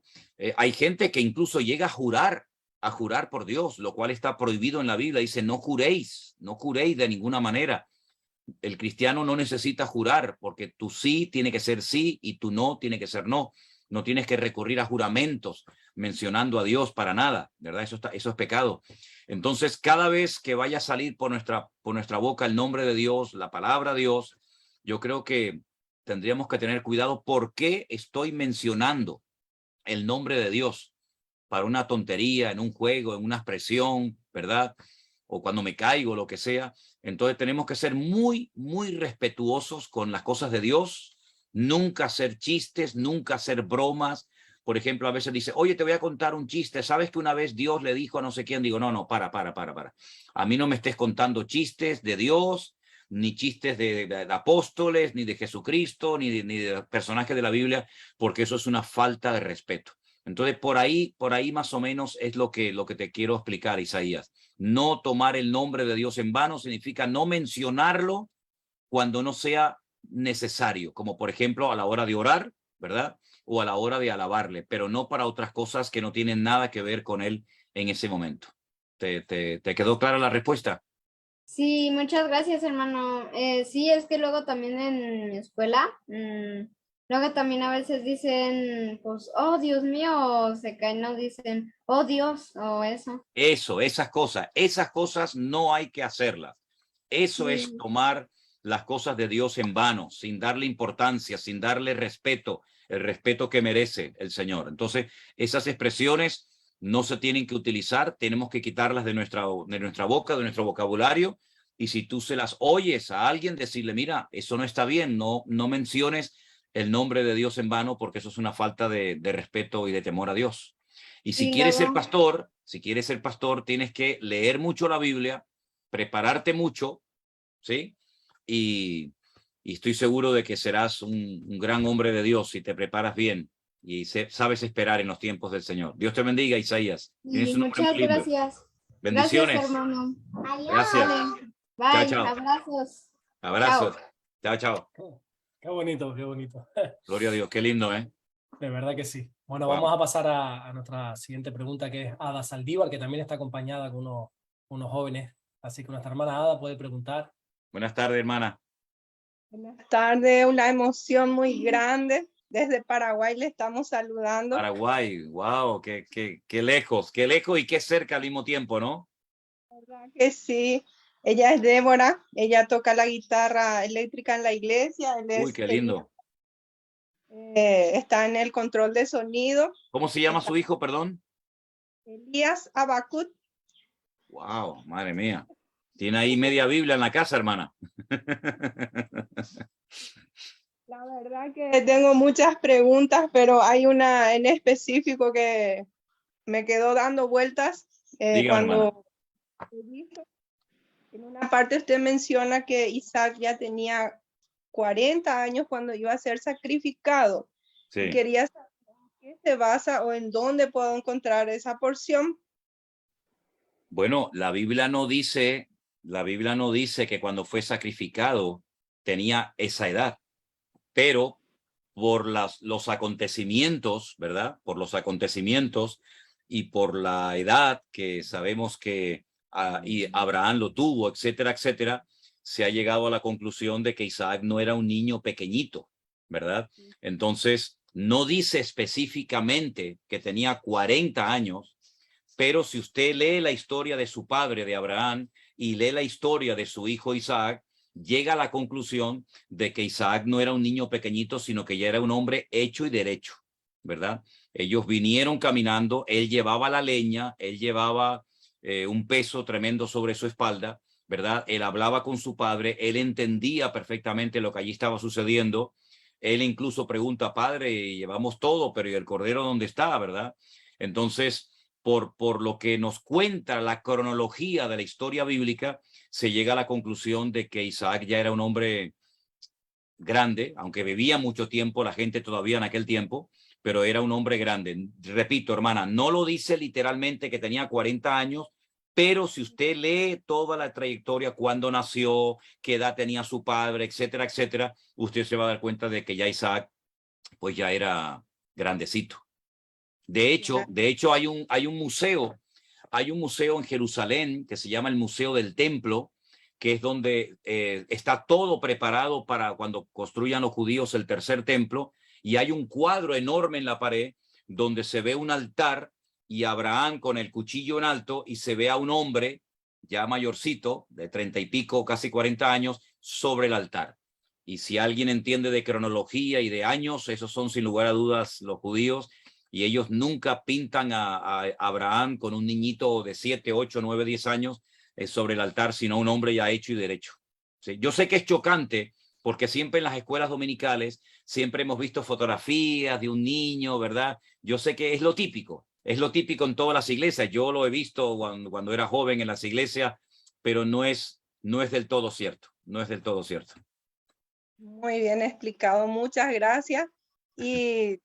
[SPEAKER 1] Hay gente que incluso llega a jurar por Dios, lo cual está prohibido en la Biblia. Dice, no juréis de ninguna manera. El cristiano no necesita jurar, porque tu sí tiene que ser sí y tu no tiene que ser no. No tienes que recurrir a juramentos mencionando a Dios para nada, ¿verdad? Eso es pecado. Entonces, cada vez que vaya a salir por nuestra boca el nombre de Dios, la palabra Dios, yo creo que tendríamos que tener cuidado por qué estoy mencionando el nombre de Dios para una tontería, en un juego, en una expresión, ¿verdad? O cuando me caigo, lo que sea. Entonces tenemos que ser muy, muy respetuosos con las cosas de Dios, nunca hacer chistes, nunca hacer bromas. Por ejemplo, a veces dice, oye, te voy a contar un chiste. ¿Sabes que una vez Dios le dijo a no sé quién? Digo, no, para. A mí no me estés contando chistes de Dios, ni chistes de apóstoles, ni de Jesucristo, ni de personajes de la Biblia, porque eso es una falta de respeto. Entonces, por ahí más o menos es lo que te quiero explicar, Isaías. No tomar el nombre de Dios en vano significa no mencionarlo cuando no sea necesario, como por ejemplo a la hora de orar, ¿verdad? O a la hora de alabarle, pero no para otras cosas que no tienen nada que ver con él en ese momento. ¿Te quedó clara la respuesta?
[SPEAKER 12] Sí, muchas gracias, hermano. Sí, es que luego también en mi escuela, luego también a veces dicen, pues, oh, Dios mío, o se caen, no dicen, oh, Dios, o eso.
[SPEAKER 1] Esas cosas no hay que hacerlas. Eso es tomar las cosas de Dios en vano, sin darle importancia, sin darle respeto, el respeto que merece el Señor. Entonces, esas expresiones no se tienen que utilizar, tenemos que quitarlas de nuestra boca, de nuestro vocabulario, y si tú se las oyes a alguien, decirle, mira, eso no está bien, no menciones el nombre de Dios en vano, porque eso es una falta de respeto y de temor a Dios. Y si quieres ser pastor, tienes que leer mucho la Biblia, prepararte mucho, ¿sí? Y estoy seguro de que serás un gran hombre de Dios si te preparas bien y sabes esperar en los tiempos del Señor. Dios te bendiga, Isaías.
[SPEAKER 12] Y muchas gracias.
[SPEAKER 1] Bendiciones.
[SPEAKER 12] Gracias, hermano. Adiós.
[SPEAKER 1] Gracias.
[SPEAKER 12] Bye.
[SPEAKER 1] Chao, chao.
[SPEAKER 12] Abrazos.
[SPEAKER 1] Abrazos. Chao, chao.
[SPEAKER 2] Qué bonito, qué bonito.
[SPEAKER 1] Gloria a Dios, qué lindo, ¿eh?
[SPEAKER 2] De verdad que sí. Bueno,
[SPEAKER 1] Wow.
[SPEAKER 2] vamos a pasar a nuestra siguiente pregunta, que es Ada Saldívar, que también está acompañada con unos jóvenes. Así que nuestra hermana Ada puede preguntar.
[SPEAKER 1] Buenas tardes, hermana.
[SPEAKER 13] Buenas tardes, una emoción muy grande. Desde Paraguay le estamos saludando.
[SPEAKER 1] Paraguay, wow, qué lejos y qué cerca al mismo tiempo, ¿no?
[SPEAKER 13] ¿Verdad que sí? Ella es Débora, ella toca la guitarra eléctrica en la iglesia.
[SPEAKER 1] Uy, qué lindo.
[SPEAKER 13] Está en el control de sonido.
[SPEAKER 1] ¿Cómo se llama su hijo, perdón?
[SPEAKER 13] Elías Abacut.
[SPEAKER 1] Wow, madre mía. Tiene ahí media Biblia en la casa, hermana.
[SPEAKER 13] La verdad que tengo muchas preguntas, pero hay una en específico que me quedó dando vueltas cuando en una parte usted menciona que Isaac ya tenía 40 años cuando iba a ser sacrificado.
[SPEAKER 1] Sí.
[SPEAKER 13] Quería saber en qué se basa o en dónde puedo encontrar esa porción.
[SPEAKER 1] Bueno, la Biblia no dice que cuando fue sacrificado tenía esa edad, pero por los acontecimientos, ¿verdad? Por los acontecimientos y por la edad que sabemos que y Abraham lo tuvo, etcétera, etcétera, se ha llegado a la conclusión de que Isaac no era un niño pequeñito, ¿verdad? Entonces, no dice específicamente que tenía 40 años, pero si usted lee la historia de su padre, de Abraham, y lee la historia de su hijo Isaac, llega a la conclusión de que Isaac no era un niño pequeñito, sino que ya era un hombre hecho y derecho, ¿verdad? Ellos vinieron caminando, él llevaba la leña, él llevaba un peso tremendo sobre su espalda, ¿verdad? Él hablaba con su padre, él entendía perfectamente lo que allí estaba sucediendo. Él incluso pregunta, padre, llevamos todo, pero ¿y el cordero dónde está, verdad? Entonces, por lo que nos cuenta la cronología de la historia bíblica, se llega a la conclusión de que Isaac ya era un hombre grande, aunque vivía mucho tiempo, la gente todavía en aquel tiempo, pero era un hombre grande. Repito, hermana, no lo dice literalmente que tenía 40 años, pero si usted lee toda la trayectoria, cuándo nació, qué edad tenía su padre, etcétera, etcétera, usted se va a dar cuenta de que ya Isaac pues ya era grandecito. De hecho hay un museo en Jerusalén que se llama el Museo del Templo, que es donde está todo preparado para cuando construyan los judíos el tercer templo, y hay un cuadro enorme en la pared donde se ve un altar y Abraham con el cuchillo en alto, y se ve a un hombre ya mayorcito, de 30 y pico, casi 40 años, sobre el altar. Y si alguien entiende de cronología y de años, esos son sin lugar a dudas los judíos, y ellos nunca pintan a Abraham con un niñito de 7, 8, 9, 10 años sobre el altar, sino un hombre ya hecho y derecho. ¿Sí? Yo sé que es chocante, porque siempre en las escuelas dominicales siempre hemos visto fotografías de un niño, ¿verdad? Yo sé que es lo típico en todas las iglesias. Yo lo he visto cuando era joven en las iglesias, pero no es del todo cierto. no es del todo cierto.
[SPEAKER 13] Muy bien explicado, muchas gracias. Y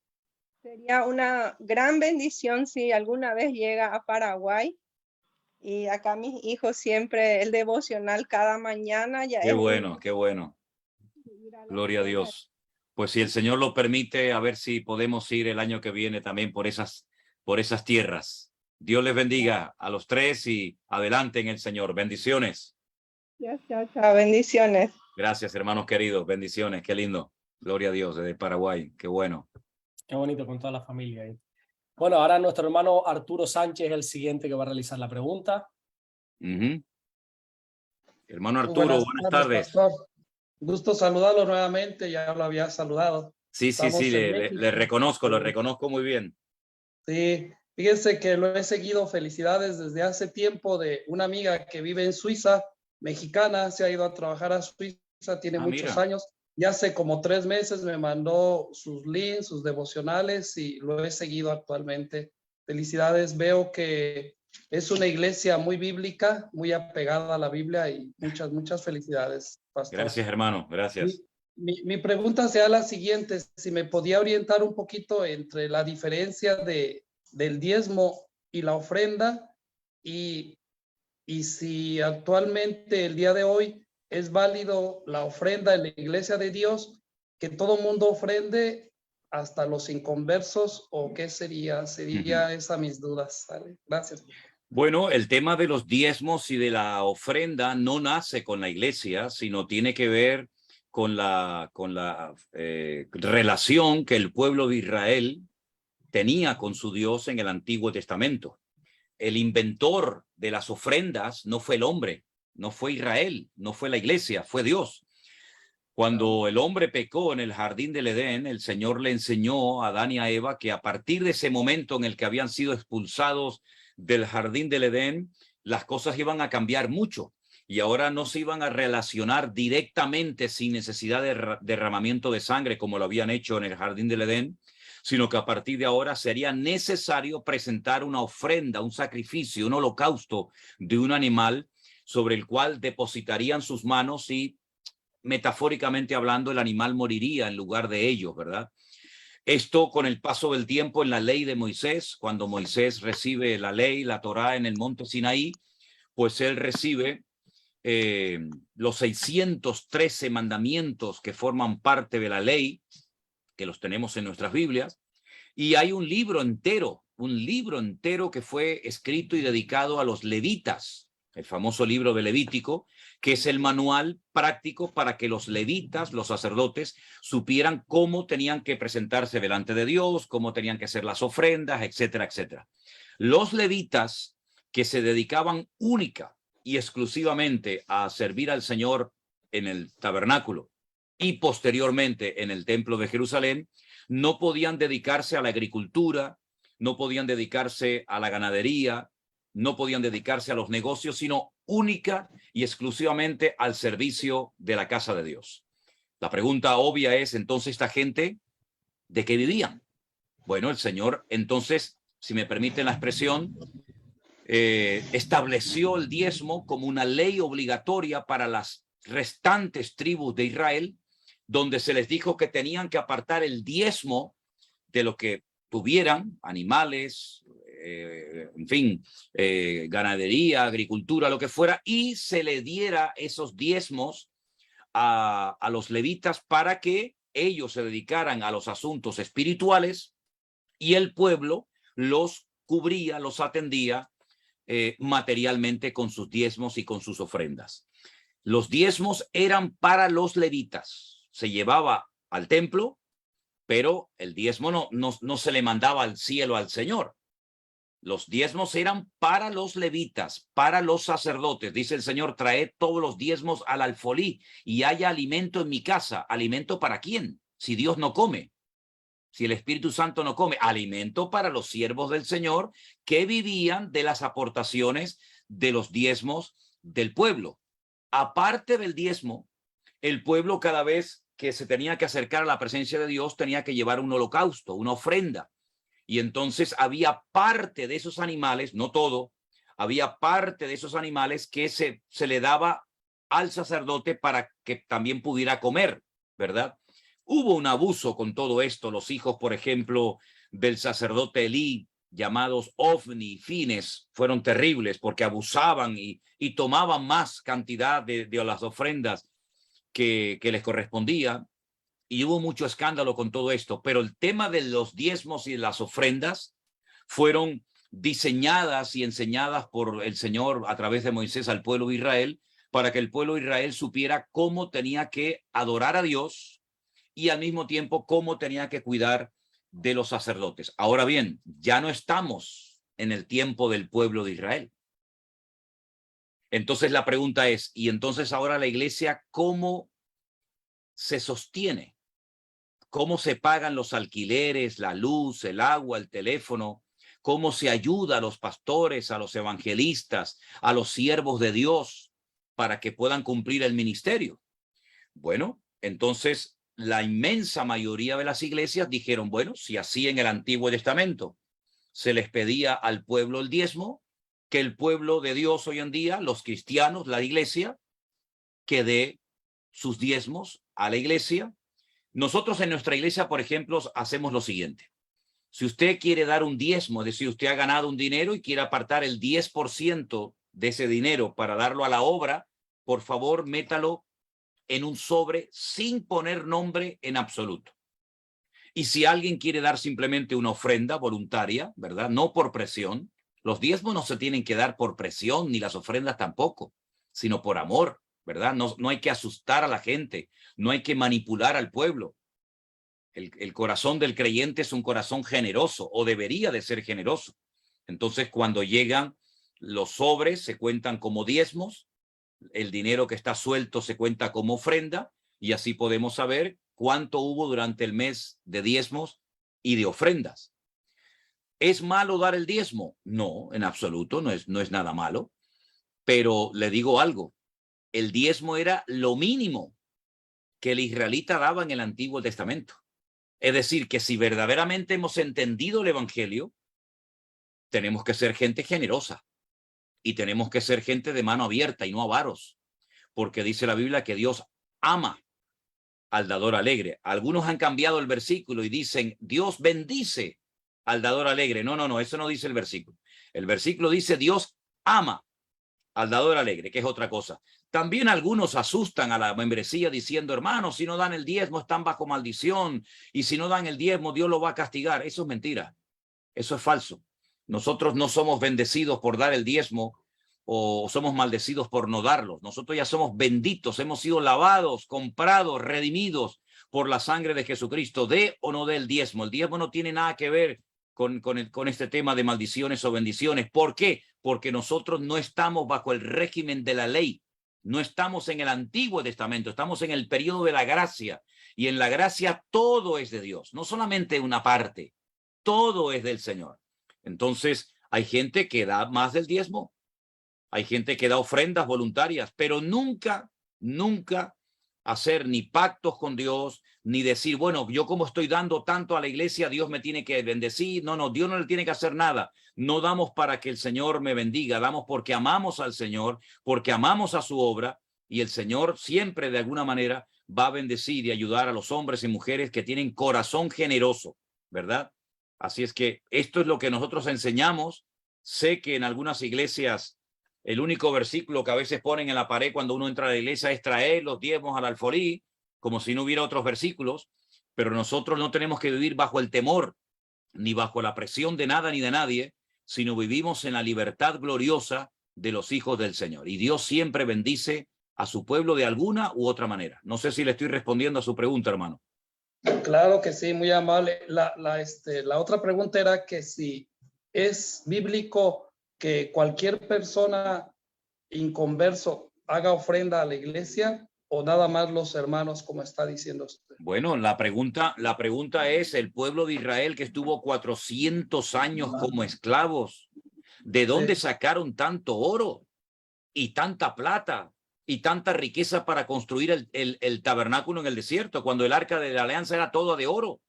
[SPEAKER 13] sería una gran bendición si alguna vez llega a Paraguay. Y acá mis hijos siempre el devocional cada mañana. Ya
[SPEAKER 1] Qué bueno, qué bueno. Gloria a Dios. Pues si el Señor lo permite, a ver si podemos ir el año que viene también por esas tierras. Dios les bendiga a los tres y adelante en el Señor. Bendiciones.
[SPEAKER 13] Chao, chao. Bendiciones.
[SPEAKER 1] Gracias, hermanos queridos. Bendiciones. Qué lindo. Gloria a Dios desde Paraguay. Qué bueno.
[SPEAKER 2] Qué bonito con toda la familia ahí. Bueno, ahora nuestro hermano Arturo Sánchez es el siguiente que va a realizar la pregunta.
[SPEAKER 1] Hermano Arturo, buenas tardes.
[SPEAKER 14] Pastor. Gusto saludarlo nuevamente, ya lo había saludado.
[SPEAKER 1] Sí, le reconozco muy bien.
[SPEAKER 14] Sí, fíjense que lo he seguido, felicidades desde hace tiempo, de una amiga que vive en Suiza, mexicana, se ha ido a trabajar a Suiza, tiene muchos años, y hace como 3 meses me mandó sus links, sus devocionales, y lo he seguido actualmente. Felicidades, veo que es una iglesia muy bíblica, muy apegada a la Biblia, y muchas felicidades, pastor.
[SPEAKER 1] Gracias, hermano, gracias.
[SPEAKER 14] Mi pregunta sea la siguiente, si me podía orientar un poquito entre la diferencia del diezmo y la ofrenda, y si actualmente, el día de hoy, es válido la ofrenda en la iglesia de Dios, que todo mundo ofrende, hasta los inconversos, o qué sería esa mis dudas. ¿Vale? Gracias.
[SPEAKER 1] Bueno, el tema de los diezmos y de la ofrenda no nace con la iglesia, sino tiene que ver con la relación que el pueblo de Israel tenía con su Dios en el Antiguo Testamento. El inventor de las ofrendas no fue el hombre, no fue Israel, no fue la iglesia, fue Dios. Cuando el hombre pecó en el jardín del Edén, el Señor le enseñó a Adán y a Eva que a partir de ese momento en el que habían sido expulsados del jardín del Edén, las cosas iban a cambiar mucho y ahora no se iban a relacionar directamente sin necesidad de derramamiento de sangre como lo habían hecho en el jardín del Edén, sino que a partir de ahora sería necesario presentar una ofrenda, un sacrificio, un holocausto de un animal sobre el cual depositarían sus manos y, metafóricamente hablando, el animal moriría en lugar de ellos, ¿verdad? Esto con el paso del tiempo en la ley de Moisés, cuando Moisés recibe la ley, la Torá en el monte Sinaí, pues él recibe los 613 mandamientos que forman parte de la ley, que los tenemos en nuestras Biblias, y hay un libro entero que fue escrito y dedicado a los levitas, el famoso libro de Levítico, que es el manual práctico para que los levitas, los sacerdotes, supieran cómo tenían que presentarse delante de Dios, cómo tenían que hacer las ofrendas, etcétera, etcétera. Los levitas, que se dedicaban única y exclusivamente a servir al Señor en el tabernáculo y posteriormente en el templo de Jerusalén, no podían dedicarse a la agricultura, no podían dedicarse a la ganadería, no podían dedicarse a los negocios, sino única y exclusivamente al servicio de la casa de Dios. La pregunta obvia es, entonces, ¿esta gente de qué vivían? Bueno, el Señor, entonces, si me permiten la expresión, estableció el diezmo como una ley obligatoria para las restantes tribus de Israel, donde se les dijo que tenían que apartar el diezmo de lo que tuvieran, animales, en fin, ganadería, agricultura, lo que fuera, y se le diera esos diezmos a los levitas para que ellos se dedicaran a los asuntos espirituales y el pueblo los cubría, los atendía materialmente con sus diezmos y con sus ofrendas. Los diezmos eran para los levitas, se llevaba al templo, pero el diezmo no se le mandaba al cielo al Señor. Los diezmos eran para los levitas, para los sacerdotes. Dice el Señor, traed todos los diezmos al alfolí y haya alimento en mi casa. ¿Alimento para quién? Si Dios no come, si el Espíritu Santo no come. Alimento para los siervos del Señor que vivían de las aportaciones de los diezmos del pueblo. Aparte del diezmo, el pueblo cada vez que se tenía que acercar a la presencia de Dios tenía que llevar un holocausto, una ofrenda. Y entonces había parte de esos animales, no todo, había parte de esos animales que se le daba al sacerdote para que también pudiera comer, ¿verdad? Hubo un abuso con todo esto. Los hijos, por ejemplo, del sacerdote Elí, llamados Ofni y Fines, fueron terribles porque abusaban y tomaban más cantidad de las ofrendas que les correspondía, y hubo mucho escándalo con todo esto. Pero el tema de los diezmos y las ofrendas fueron diseñadas y enseñadas por el Señor a través de Moisés al pueblo de Israel, para que el pueblo de Israel supiera cómo tenía que adorar a Dios y al mismo tiempo cómo tenía que cuidar de los sacerdotes. Ahora bien, ya no estamos en el tiempo del pueblo de Israel. Entonces la pregunta es, ¿y entonces ahora la iglesia cómo se sostiene? ¿Cómo se pagan los alquileres, la luz, el agua, el teléfono? ¿Cómo se ayuda a los pastores, a los evangelistas, a los siervos de Dios para que puedan cumplir el ministerio? Bueno, entonces la inmensa mayoría de las iglesias dijeron, bueno, si así en el Antiguo Testamento se les pedía al pueblo el diezmo, que el pueblo de Dios hoy en día, los cristianos, la iglesia, que dé sus diezmos a la iglesia. Nosotros en nuestra iglesia, por ejemplo, hacemos lo siguiente. Si usted quiere dar un diezmo, es decir, usted ha ganado un dinero y quiere apartar el 10% de ese dinero para darlo a la obra, por favor, métalo en un sobre sin poner nombre en absoluto. Y si alguien quiere dar simplemente una ofrenda voluntaria, ¿verdad? No por presión. Los diezmos no se tienen que dar por presión, ni las ofrendas tampoco, sino por amor, ¿verdad? No hay que asustar a la gente, no hay que manipular al pueblo. El corazón del creyente es un corazón generoso, o debería de ser generoso. Entonces, cuando llegan los sobres, se cuentan como diezmos, el dinero que está suelto se cuenta como ofrenda, y así podemos saber cuánto hubo durante el mes de diezmos y de ofrendas. ¿Es malo dar el diezmo? No, en absoluto, no es nada malo. Pero le digo algo, el diezmo era lo mínimo que el israelita daba en el Antiguo Testamento. Es decir, que si verdaderamente hemos entendido el evangelio, tenemos que ser gente generosa y tenemos que ser gente de mano abierta y no avaros, porque dice la Biblia que Dios ama al dador alegre. Algunos han cambiado el versículo y dicen, Dios bendice al dador alegre. No, eso no dice el versículo. El versículo dice, Dios ama al dador alegre, que es otra cosa. También algunos asustan a la membresía diciendo, hermanos, si no dan el diezmo están bajo maldición, y si no dan el diezmo Dios lo va a castigar. Eso es mentira, eso es falso. Nosotros no somos bendecidos por dar el diezmo o somos maldecidos por no darlo. Nosotros ya somos benditos, hemos sido lavados, comprados, redimidos por la sangre de Jesucristo. Dé o no dé el diezmo. El diezmo no tiene nada que ver con este tema de maldiciones o bendiciones. ¿Por qué? Porque nosotros no estamos bajo el régimen de la ley. No estamos en el Antiguo Testamento, estamos en el periodo de la gracia. Y en la gracia todo es de Dios, no solamente una parte, todo es del Señor. Entonces, hay gente que da más del diezmo, hay gente que da ofrendas voluntarias, pero nunca hacer ni pactos con Dios, ni decir, bueno, yo como estoy dando tanto a la iglesia, Dios me tiene que bendecir. No, Dios no le tiene que hacer nada. No damos para que el Señor me bendiga, damos porque amamos al Señor, porque amamos a su obra, y el Señor siempre de alguna manera va a bendecir y ayudar a los hombres y mujeres que tienen corazón generoso, ¿verdad? Así es que esto es lo que nosotros enseñamos. Sé que en algunas iglesias el único versículo que a veces ponen en la pared cuando uno entra a la iglesia es traer los diezmos al alfolí, como si no hubiera otros versículos, pero nosotros no tenemos que vivir bajo el temor, ni bajo la presión de nada ni de nadie, sino vivimos en la libertad gloriosa de los hijos del Señor. Y Dios siempre bendice a su pueblo de alguna u otra manera. No sé si le estoy respondiendo a su pregunta, hermano.
[SPEAKER 14] Claro que sí, muy amable. La otra pregunta era que si es bíblico que cualquier persona inconverso haga ofrenda a la iglesia o nada más los hermanos, como está diciendo usted.
[SPEAKER 1] Bueno, la pregunta es, el pueblo de Israel que estuvo 400 años como esclavos, ¿de dónde sacaron tanto oro y tanta plata y tanta riqueza para construir el tabernáculo en el desierto, cuando el arca de la alianza era toda de oro?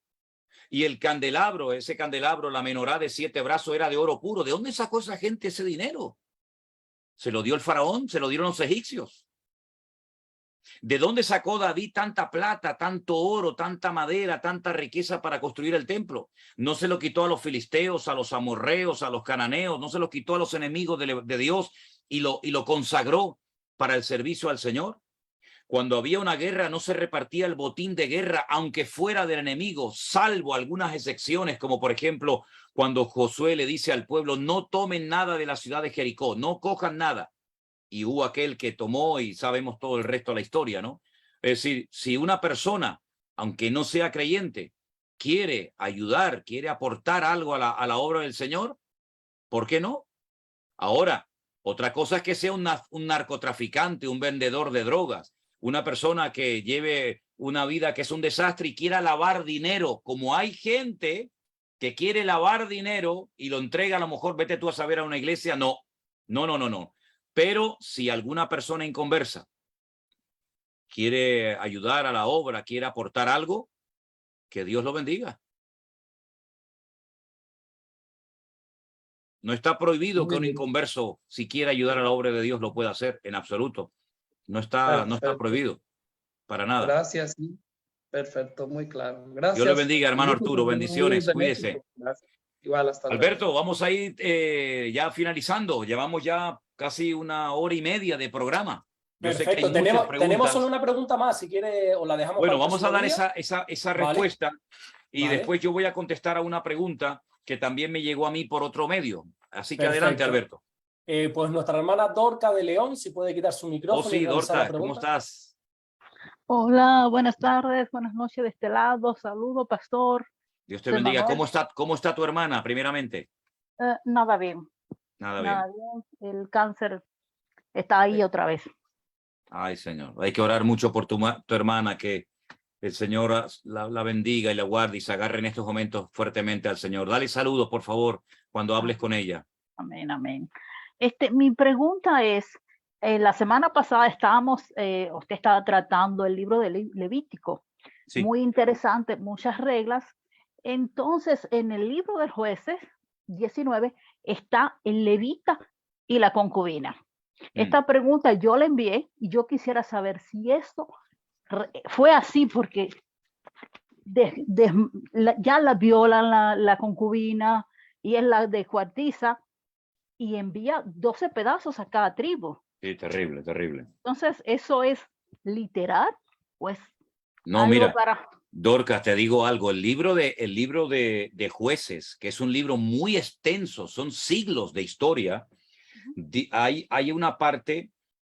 [SPEAKER 1] Y el candelabro, ese candelabro, la menorá de 7 brazos era de oro puro. ¿De dónde sacó esa gente ese dinero? ¿Se lo dio el faraón? ¿Se lo dieron los egipcios? ¿De dónde sacó David tanta plata, tanto oro, tanta madera, tanta riqueza para construir el templo? No se lo quitó a los filisteos, a los amorreos, a los cananeos, no se lo quitó a los enemigos de Dios y lo consagró para el servicio al Señor. Cuando había una guerra no se repartía el botín de guerra, aunque fuera del enemigo, salvo algunas excepciones, como por ejemplo cuando Josué le dice al pueblo, no tomen nada de la ciudad de Jericó, no cojan nada. Y hubo aquel que tomó y sabemos todo el resto de la historia, ¿no? Es decir, si una persona, aunque no sea creyente, quiere ayudar, quiere aportar algo a la obra del Señor, ¿por qué no? Ahora, otra cosa es que sea un narcotraficante, un vendedor de drogas, una persona que lleve una vida que es un desastre y quiera lavar dinero, como hay gente que quiere lavar dinero y lo entrega a lo mejor, vete tú a saber, a una iglesia, no. Pero si alguna persona inconversa quiere ayudar a la obra, quiere aportar algo, que Dios lo bendiga. No está prohibido que un inconverso, si quiere ayudar a la obra de Dios, lo pueda hacer, en absoluto. No está prohibido, para nada.
[SPEAKER 14] Gracias, sí. Perfecto, muy claro. Gracias.
[SPEAKER 1] Dios le bendiga, hermano Arturo. Bendiciones, cuídese.
[SPEAKER 14] Gracias. Igual, hasta luego.
[SPEAKER 1] Alberto, vamos a ir ya finalizando. Llevamos ya casi 1 hora y media de programa.
[SPEAKER 2] Perfecto, tenemos solo una pregunta más, si quiere, o la dejamos.
[SPEAKER 1] Bueno, vamos a dar esa respuesta y después yo voy a contestar a una pregunta que también me llegó a mí por otro medio. Así que adelante, Alberto.
[SPEAKER 2] Pues nuestra hermana Dorca de León, si puede quitar su micrófono.
[SPEAKER 1] Oh, sí, Dorca, ¿cómo estás?
[SPEAKER 15] Hola, buenas tardes, buenas noches de este lado. Saludo, pastor.
[SPEAKER 1] Dios te bendiga. ¿Cómo está tu hermana, primeramente?
[SPEAKER 15] Nada bien.
[SPEAKER 1] Nada bien.
[SPEAKER 15] El cáncer está ahí otra vez.
[SPEAKER 1] Ay, Señor. Hay que orar mucho por tu hermana, que el Señor la bendiga y la guarde y se agarre en estos momentos fuertemente al Señor. Dale saludos, por favor, cuando hables con ella.
[SPEAKER 15] Amén, amén. Mi pregunta es, la semana pasada usted estaba tratando el libro de Levítico.
[SPEAKER 1] Sí.
[SPEAKER 15] Muy interesante, muchas reglas. Entonces, en el libro de Jueces 19 está el levita y la concubina. Esta pregunta yo la envié y yo quisiera saber si esto fue así, porque ya la violan la concubina y es la descuartiza y envía 12 pedazos a cada tribu.
[SPEAKER 1] Sí, terrible, terrible.
[SPEAKER 15] Entonces, ¿eso es literal? Pues
[SPEAKER 1] no, mira, Dorcas, te digo algo. El libro de Jueces, que es un libro muy extenso, son siglos de historia. Hay una parte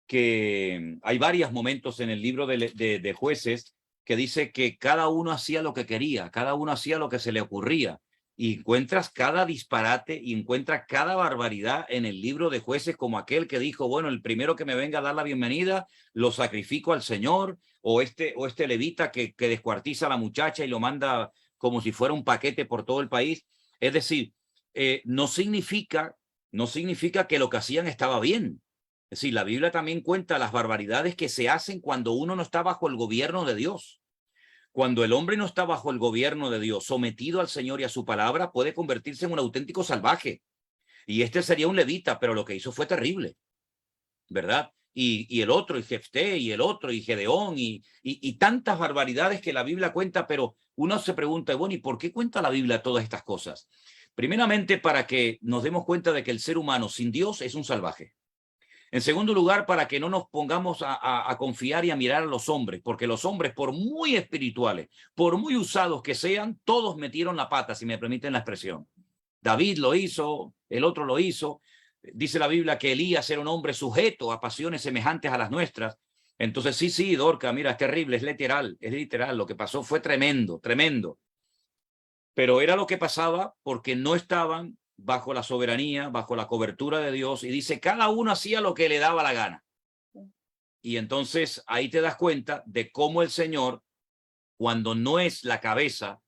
[SPEAKER 1] que hay varios momentos en el libro de Jueces que dice que cada uno hacía lo que quería, cada uno hacía lo que se le ocurría. Y encuentras cada disparate y encuentras cada barbaridad en el libro de Jueces, como aquel que dijo, bueno, el primero que me venga a dar la bienvenida, lo sacrifico al Señor, o este levita que descuartiza a la muchacha y lo manda como si fuera un paquete por todo el país. Es decir, no significa que lo que hacían estaba bien. Es decir, la Biblia también cuenta las barbaridades que se hacen cuando uno no está bajo el gobierno de Dios. Cuando el hombre no está bajo el gobierno de Dios, sometido al Señor y a su palabra, puede convertirse en un auténtico salvaje. Y este sería un levita, pero lo que hizo fue terrible, ¿verdad? Y el otro, y Jefté, y el otro, y Gedeón, y tantas barbaridades que la Biblia cuenta, pero uno se pregunta, bueno, ¿y por qué cuenta la Biblia todas estas cosas? Primeramente, para que nos demos cuenta de que el ser humano sin Dios es un salvaje. En segundo lugar, para que no nos pongamos a confiar y a mirar a los hombres, porque los hombres, por muy espirituales, por muy usados que sean, todos metieron la pata, si me permiten la expresión. David lo hizo, el otro lo hizo. Dice la Biblia que Elías era un hombre sujeto a pasiones semejantes a las nuestras. Entonces, sí, Dorca, mira, es terrible, es literal. Lo que pasó fue tremendo, tremendo. Pero era lo que pasaba porque no estaban bajo la soberanía, bajo la cobertura de Dios, y dice, cada uno hacía lo que le daba la gana. Y entonces ahí te das cuenta de cómo el Señor, cuando no es la cabeza,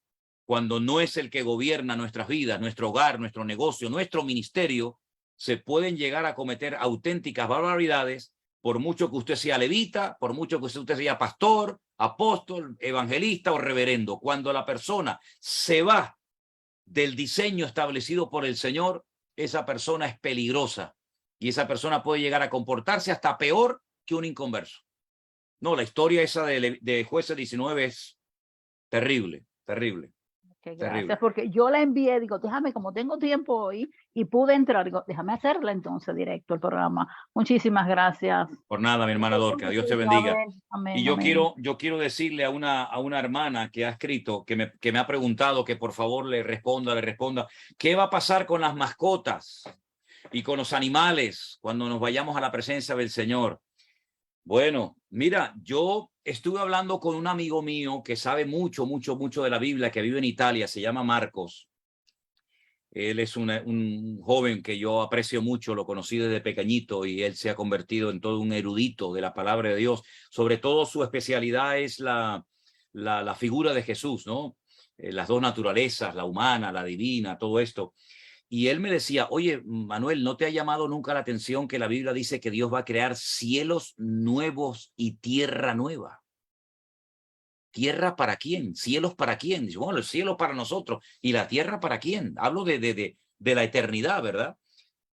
[SPEAKER 1] cuando no es el que gobierna nuestras vidas, nuestro hogar, nuestro negocio, nuestro ministerio, se pueden llegar a cometer auténticas barbaridades, por mucho que usted sea levita, por mucho que usted sea pastor, apóstol, evangelista o reverendo. Cuando la persona se va del diseño establecido por el Señor, esa persona es peligrosa y esa persona puede llegar a comportarse hasta peor que un inconverso. No, la historia esa de Jueces 19 es terrible, terrible.
[SPEAKER 15] Que
[SPEAKER 1] terrible.
[SPEAKER 15] gracias, porque yo la envié, digo, déjame, como tengo tiempo hoy y pude entrar, digo, déjame hacerla entonces directo el programa. Muchísimas gracias.
[SPEAKER 1] Por nada, mi hermana Dorca, Dios te bendiga.
[SPEAKER 15] Amén,
[SPEAKER 1] Y yo
[SPEAKER 15] amén.
[SPEAKER 1] quiero decirle a una hermana que ha escrito, que me ha preguntado que por favor le responda, ¿qué va a pasar con las mascotas y con los animales cuando nos vayamos a la presencia del Señor? Bueno, mira, yo estuve hablando con un amigo mío que sabe mucho de la Biblia, que vive en Italia, se llama Marcos. Él es un joven que yo aprecio mucho, lo conocí desde pequeñito y él se ha convertido en todo un erudito de la palabra de Dios. Sobre todo su especialidad es la figura de Jesús, ¿no? Las dos naturalezas, la humana, la divina, todo esto. Y él me decía, oye, Manuel, ¿no te ha llamado nunca la atención que la Biblia dice que Dios va a crear cielos nuevos y tierra nueva? ¿Tierra para quién? ¿Cielos para quién? Dice, bueno, el cielo para nosotros. ¿Y la tierra para quién? Hablo de la eternidad, ¿verdad?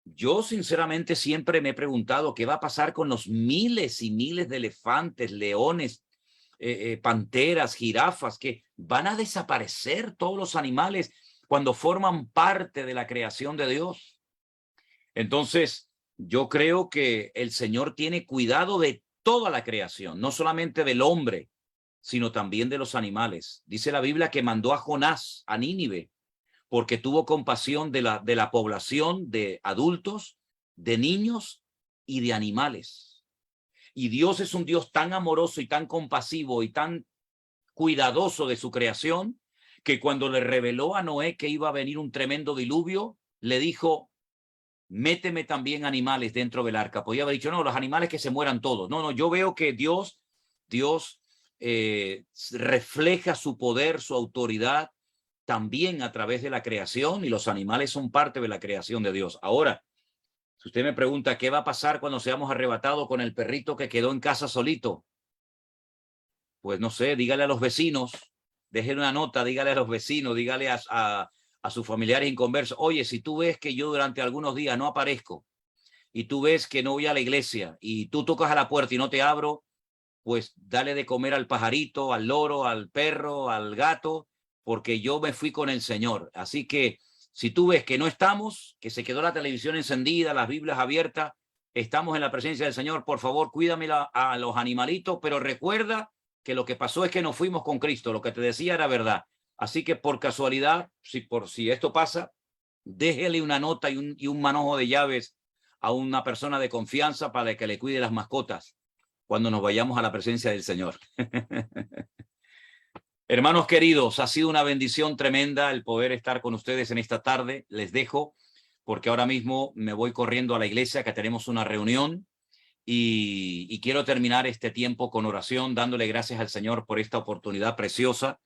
[SPEAKER 1] Yo sinceramente siempre me he preguntado qué va a pasar con los miles y miles de elefantes, leones, panteras, jirafas, que van a desaparecer todos los animales cuando forman parte de la creación de Dios. Entonces, yo creo que el Señor tiene cuidado de toda la creación, no solamente del hombre, sino también de los animales. Dice la Biblia que mandó a Jonás a Nínive porque tuvo compasión de la población de adultos, de niños y de animales. Y Dios es un Dios tan amoroso y tan compasivo y tan cuidadoso de su creación que cuando le reveló a Noé que iba a venir un tremendo diluvio, le dijo, méteme también animales dentro del arca. Podía haber dicho, no, los animales que se mueran todos. No, yo veo que Dios refleja su poder, su autoridad también a través de la creación, y los animales son parte de la creación de Dios. Ahora, si usted me pregunta qué va a pasar cuando seamos arrebatados con el perrito que quedó en casa solito, pues no sé, dígale a los vecinos, dejen una nota, dígale a los vecinos, dígale a sus familiares inconversos, oye, si tú ves que yo durante algunos días no aparezco y tú ves que no voy a la iglesia y tú tocas a la puerta y no te abro, pues dale de comer al pajarito, al loro, al perro, al gato, porque yo me fui con el Señor. Así que si tú ves que no estamos, que se quedó la televisión encendida, las Biblias abiertas, estamos en la presencia del Señor, por favor, cuídame a los animalitos, pero recuerda que lo que pasó es que nos fuimos con Cristo, lo que te decía era verdad. Así que por casualidad, si esto pasa, déjele una nota y un manojo de llaves a una persona de confianza para que le cuide las mascotas cuando nos vayamos a la presencia del Señor. Hermanos queridos, ha sido una bendición tremenda el poder estar con ustedes en esta tarde. Les dejo porque ahora mismo me voy corriendo a la iglesia, que tenemos una reunión, y quiero terminar este tiempo con oración, dándole gracias al Señor por esta oportunidad preciosa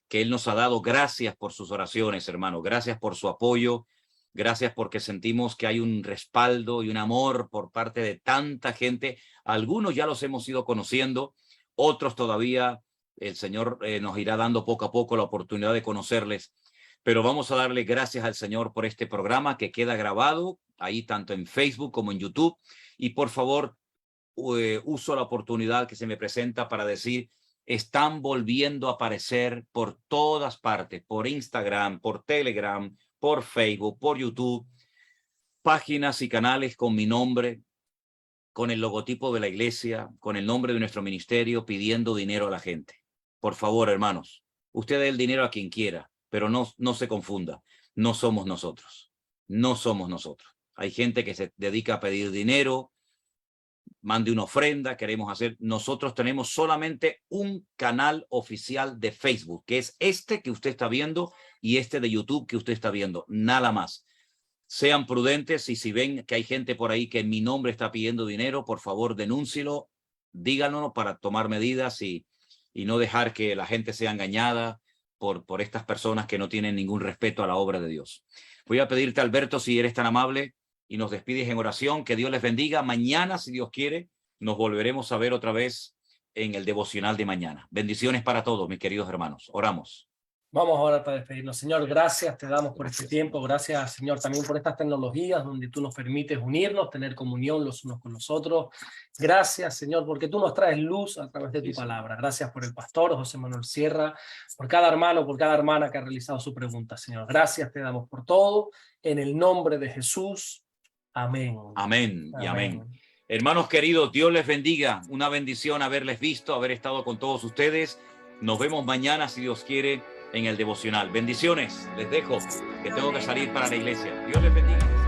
[SPEAKER 1] que Él nos ha dado. Gracias por sus oraciones, hermano. Gracias por su apoyo. Gracias porque sentimos que hay un respaldo y un amor por parte de tanta gente. Algunos ya los hemos ido conociendo, otros todavía el Señor nos irá dando poco a poco la oportunidad de conocerles. Pero vamos a darle gracias al Señor por este programa que queda grabado ahí tanto en Facebook como en YouTube. Y por favor, uso la oportunidad que se me presenta para decir, están volviendo a aparecer por todas partes, por Instagram, por Telegram, por Facebook, por YouTube, páginas y canales con mi nombre, con el logotipo de la iglesia, con el nombre de nuestro ministerio, pidiendo dinero a la gente. Por favor, hermanos, usted dé el dinero a quien quiera, pero no se confunda. No somos nosotros. No somos nosotros. Hay gente que se dedica a pedir dinero, mande una ofrenda, queremos hacer. Nosotros tenemos solamente un canal oficial de Facebook, que es este que usted está viendo y este de YouTube que usted está viendo. Nada más. Sean prudentes y si ven que hay gente por ahí que en mi nombre está pidiendo dinero, por favor, denúncielo, díganos para tomar medidas y no dejar que la gente sea engañada por estas personas que no tienen ningún respeto a la obra de Dios. Voy a pedirte, Alberto, si eres tan amable y nos despides en oración. Que Dios les bendiga. Mañana, si Dios quiere, nos volveremos a ver otra vez en el devocional de mañana. Bendiciones para todos, mis queridos hermanos. Oramos.
[SPEAKER 2] Vamos ahora para despedirnos. Señor, gracias te damos por este tiempo. Gracias, Señor, también por estas tecnologías donde tú nos permites unirnos, tener comunión los unos con los otros. Gracias, Señor, porque tú nos traes luz a través de tu palabra. Gracias por el pastor José Manuel Sierra, por cada hermano, por cada hermana que ha realizado su pregunta, Señor. Gracias te damos por todo. En el nombre de Jesús. Amén.
[SPEAKER 1] Amén y amén. Hermanos queridos, Dios les bendiga. Una bendición haberles visto, haber estado con todos ustedes. Nos vemos mañana, si Dios quiere, en el devocional. Bendiciones, les dejo, que tengo que salir para la iglesia. Dios les bendiga.